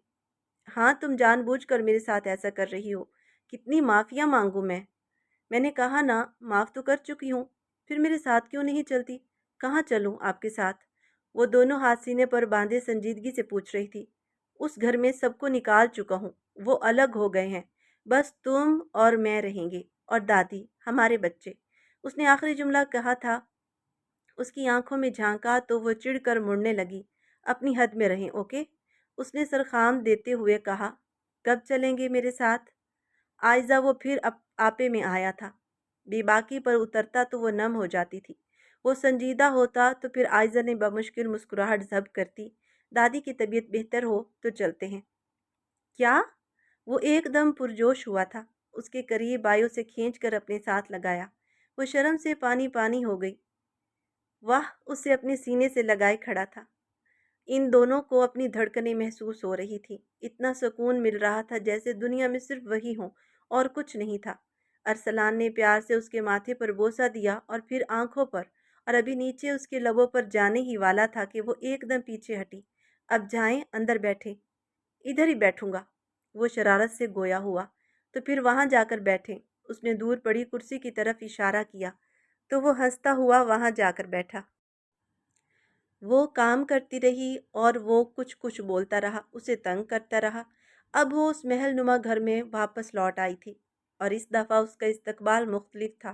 Speaker 1: ہاں، تم جان بوجھ کر میرے ساتھ ایسا کر رہی ہو۔ کتنی معافیاں مانگوں میں نے کہا نا، معاف تو کر چکی ہوں، پھر میرے ساتھ کیوں نہیں چلتی؟ کہاں چلوں آپ کے ساتھ؟ وہ دونوں ہاتھ سینے پر باندھے سنجیدگی سے پوچھ رہی تھی۔ اس گھر میں سب کو نکال چکا ہوں، وہ الگ ہو گئے ہیں، بس تم اور میں رہیں گے، اور دادی، ہمارے بچے۔ اس نے آخری جملہ کہا تھا۔ اس کی آنکھوں میں جھانکا تو وہ چڑ کر مڑنے لگی۔ اپنی حد میں رہیں، اوکے؟ اس نے سرخام دیتے ہوئے کہا۔ کب چلیں گے میرے ساتھ؟ عائزہ، وہ پھر آپے میں آیا تھا۔ بے باکی پر اترتا تو وہ نم ہو جاتی تھی۔ وہ سنجیدہ ہوتا تو پھر عائزہ نے بمشکل مسکراہٹ ضبط کرتی۔ دادی کی طبیعت بہتر ہو تو چلتے ہیں۔ کیا؟ وہ ایک دم پرجوش ہوا تھا۔ اس کے قریب آئی، اسے کھینچ کر اپنے ساتھ لگایا۔ وہ شرم سے پانی پانی ہو گئی۔ واہ، اسے اپنے سینے سے لگائے کھڑا تھا۔ ان دونوں کو اپنی دھڑکنیں محسوس ہو رہی تھی۔ اتنا سکون مل رہا تھا جیسے دنیا میں صرف وہی ہوں اور کچھ نہیں تھا۔ ارسلان نے پیار سے اس کے ماتھے پر بوسہ دیا اور پھر آنکھوں پر، اور ابھی نیچے اس کے لبوں پر جانے ہی والا تھا کہ وہ ایک دم پیچھے ہٹی۔ اب جائیں، اندر بیٹھیں۔ ادھر ہی بیٹھوں گا، وہ شرارت سے گویا ہوا۔ تو پھر وہاں جا کر بیٹھیں۔ اس نے دور پڑی کرسی کی طرف اشارہ کیا تو وہ ہنستا ہوا وہاں جا کر بیٹھا۔ وہ کام کرتی رہی اور وہ کچھ کچھ بولتا رہا، اسے تنگ کرتا رہا۔ اب وہ اس محل نما گھر میں واپس لوٹ آئی تھی، اور اس دفعہ اس کا استقبال مختلف تھا۔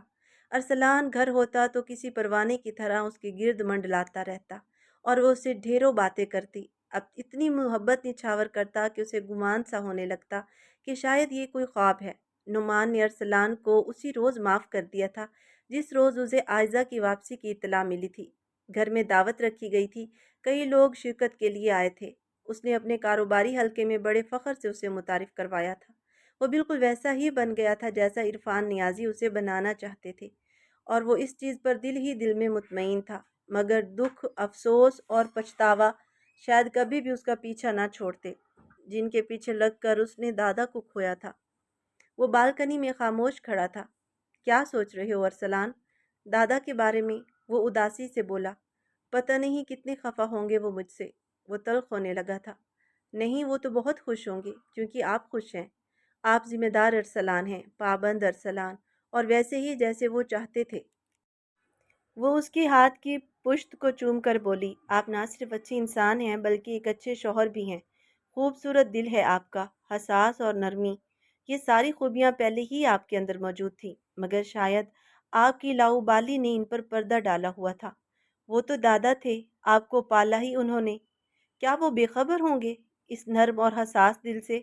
Speaker 1: ارسلان گھر ہوتا تو کسی پروانے کی طرح اس کے گرد منڈلاتا رہتا، اور وہ اسے ڈھیروں باتیں کرتی۔ اب اتنی محبت نچھاور کرتا کہ اسے گمان سا ہونے لگتا کہ شاید یہ کوئی خواب ہے۔ نعمان نے ارسلان کو اسی روز معاف کر دیا تھا جس روز اسے عائزہ کی واپسی کی اطلاع ملی تھی۔ گھر میں دعوت رکھی گئی تھی، کئی لوگ شرکت کے لیے آئے تھے۔ اس نے اپنے کاروباری حلقے میں بڑے فخر سے اسے متعارف کروایا تھا۔ وہ بالکل ویسا ہی بن گیا تھا جیسا عرفان نیازی اسے بنانا چاہتے تھے، اور وہ اس چیز پر دل ہی دل میں مطمئن تھا، مگر دکھ، افسوس اور پچھتاوا شاید کبھی بھی اس کا پیچھا نہ چھوڑتے، جن کے پیچھے لگ کر اس نے دادا کو کھویا تھا۔ وہ بالکنی میں خاموش کھڑا تھا۔ کیا سوچ رہے ہو ارسلان؟ دادا کے بارے میں، وہ اداسی سے بولا۔ پتہ نہیں کتنے خفا ہوں گے وہ مجھ سے، وہ تلخ ہونے لگا تھا۔ نہیں، وہ تو بہت خوش ہوں گے کیونکہ آپ خوش ہیں۔ آپ ذمہ دار ارسلان ہیں، پابند ارسلان، اور ویسے ہی جیسے وہ چاہتے تھے۔ وہ اس کے ہاتھ کی پشت کو چوم کر بولی۔ آپ نہ صرف اچھے انسان ہیں بلکہ ایک اچھے شوہر بھی ہیں۔ خوبصورت دل ہے آپ کا، حساس اور نرمی، یہ ساری خوبیاں پہلے ہی آپ کے اندر موجود تھیں، مگر شاید آپ کی لاؤبالی نے ان پر پردہ ڈالا ہوا تھا۔ وہ تو دادا تھے، آپ کو پالا ہی انہوں نے، کیا وہ بے خبر ہوں گے اس نرم اور حساس دل سے؟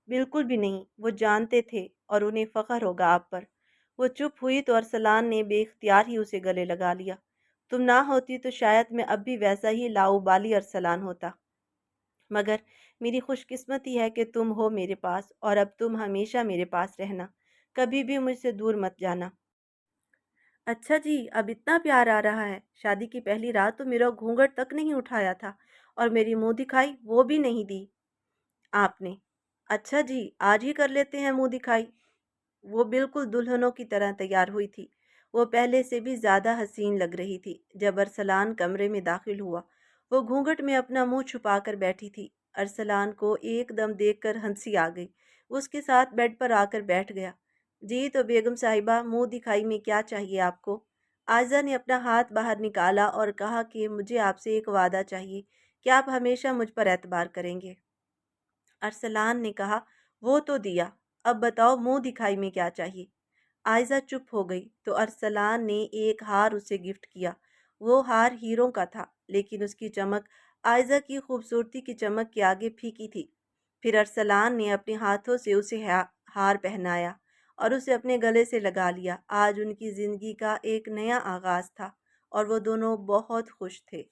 Speaker 1: بالکل بھی نہیں، وہ جانتے تھے، اور انہیں فخر ہوگا آپ پر۔ वो चुप हुई तो अरसलान ने बेख्तियार ही उसे गले लगा लिया। तुम ना होती तो शायद मैं अब भी वैसा ही लाउबाली अरसलान होता, मगर मेरी खुशकिस्मती है कि तुम हो मेरे पास, और अब तुम हमेशा मेरे पास रहना, कभी भी मुझसे दूर मत जाना। अच्छा जी, अब इतना प्यार आ रहा है। शादी की पहली रात तो मेरा घूंघट तक नहीं उठाया था, और मेरी मुंह दिखाई वो भी नहीं दी आपने। अच्छा जी, आज ही कर लेते हैं मुंह दिखाई। वो बिल्कुल दुल्हनों की तरह तैयार हुई थी। वो पहले से भी ज़्यादा हसीन लग रही थी। जब अरसलान कमरे में दाखिल हुआ, वो घूंघट में अपना मुंह छुपाकर बैठी थी। अरसलान को एकदम देखकर हंसी आ गई। उसके साथ बेड पर आकर बैठ गया। जी तो बेगम साहिबा, मुंह दिखाई में क्या चाहिए आपको? आयजा ने अपना हाथ बाहर निकाला और कहा कि मुझे आपसे एक वादा चाहिए कि आप हमेशा मुझ पर एतबार करेंगे। अरसलान ने कहा, वो तो दिया, अब बताओ मुंह दिखाई में क्या चाहिए? आयजा चुप हो गई तो अरसलान ने एक हार उसे गिफ्ट किया। वो हार हीरों का था, लेकिन उसकी चमक आयजा की खूबसूरती की चमक के आगे फीकी थी। फिर अरसलान ने अपने हाथों से उसे हार पहनाया और उसे अपने गले से लगा लिया। आज उनकी ज़िंदगी का एक नया आगाज़ था और वो दोनों बहुत खुश थे।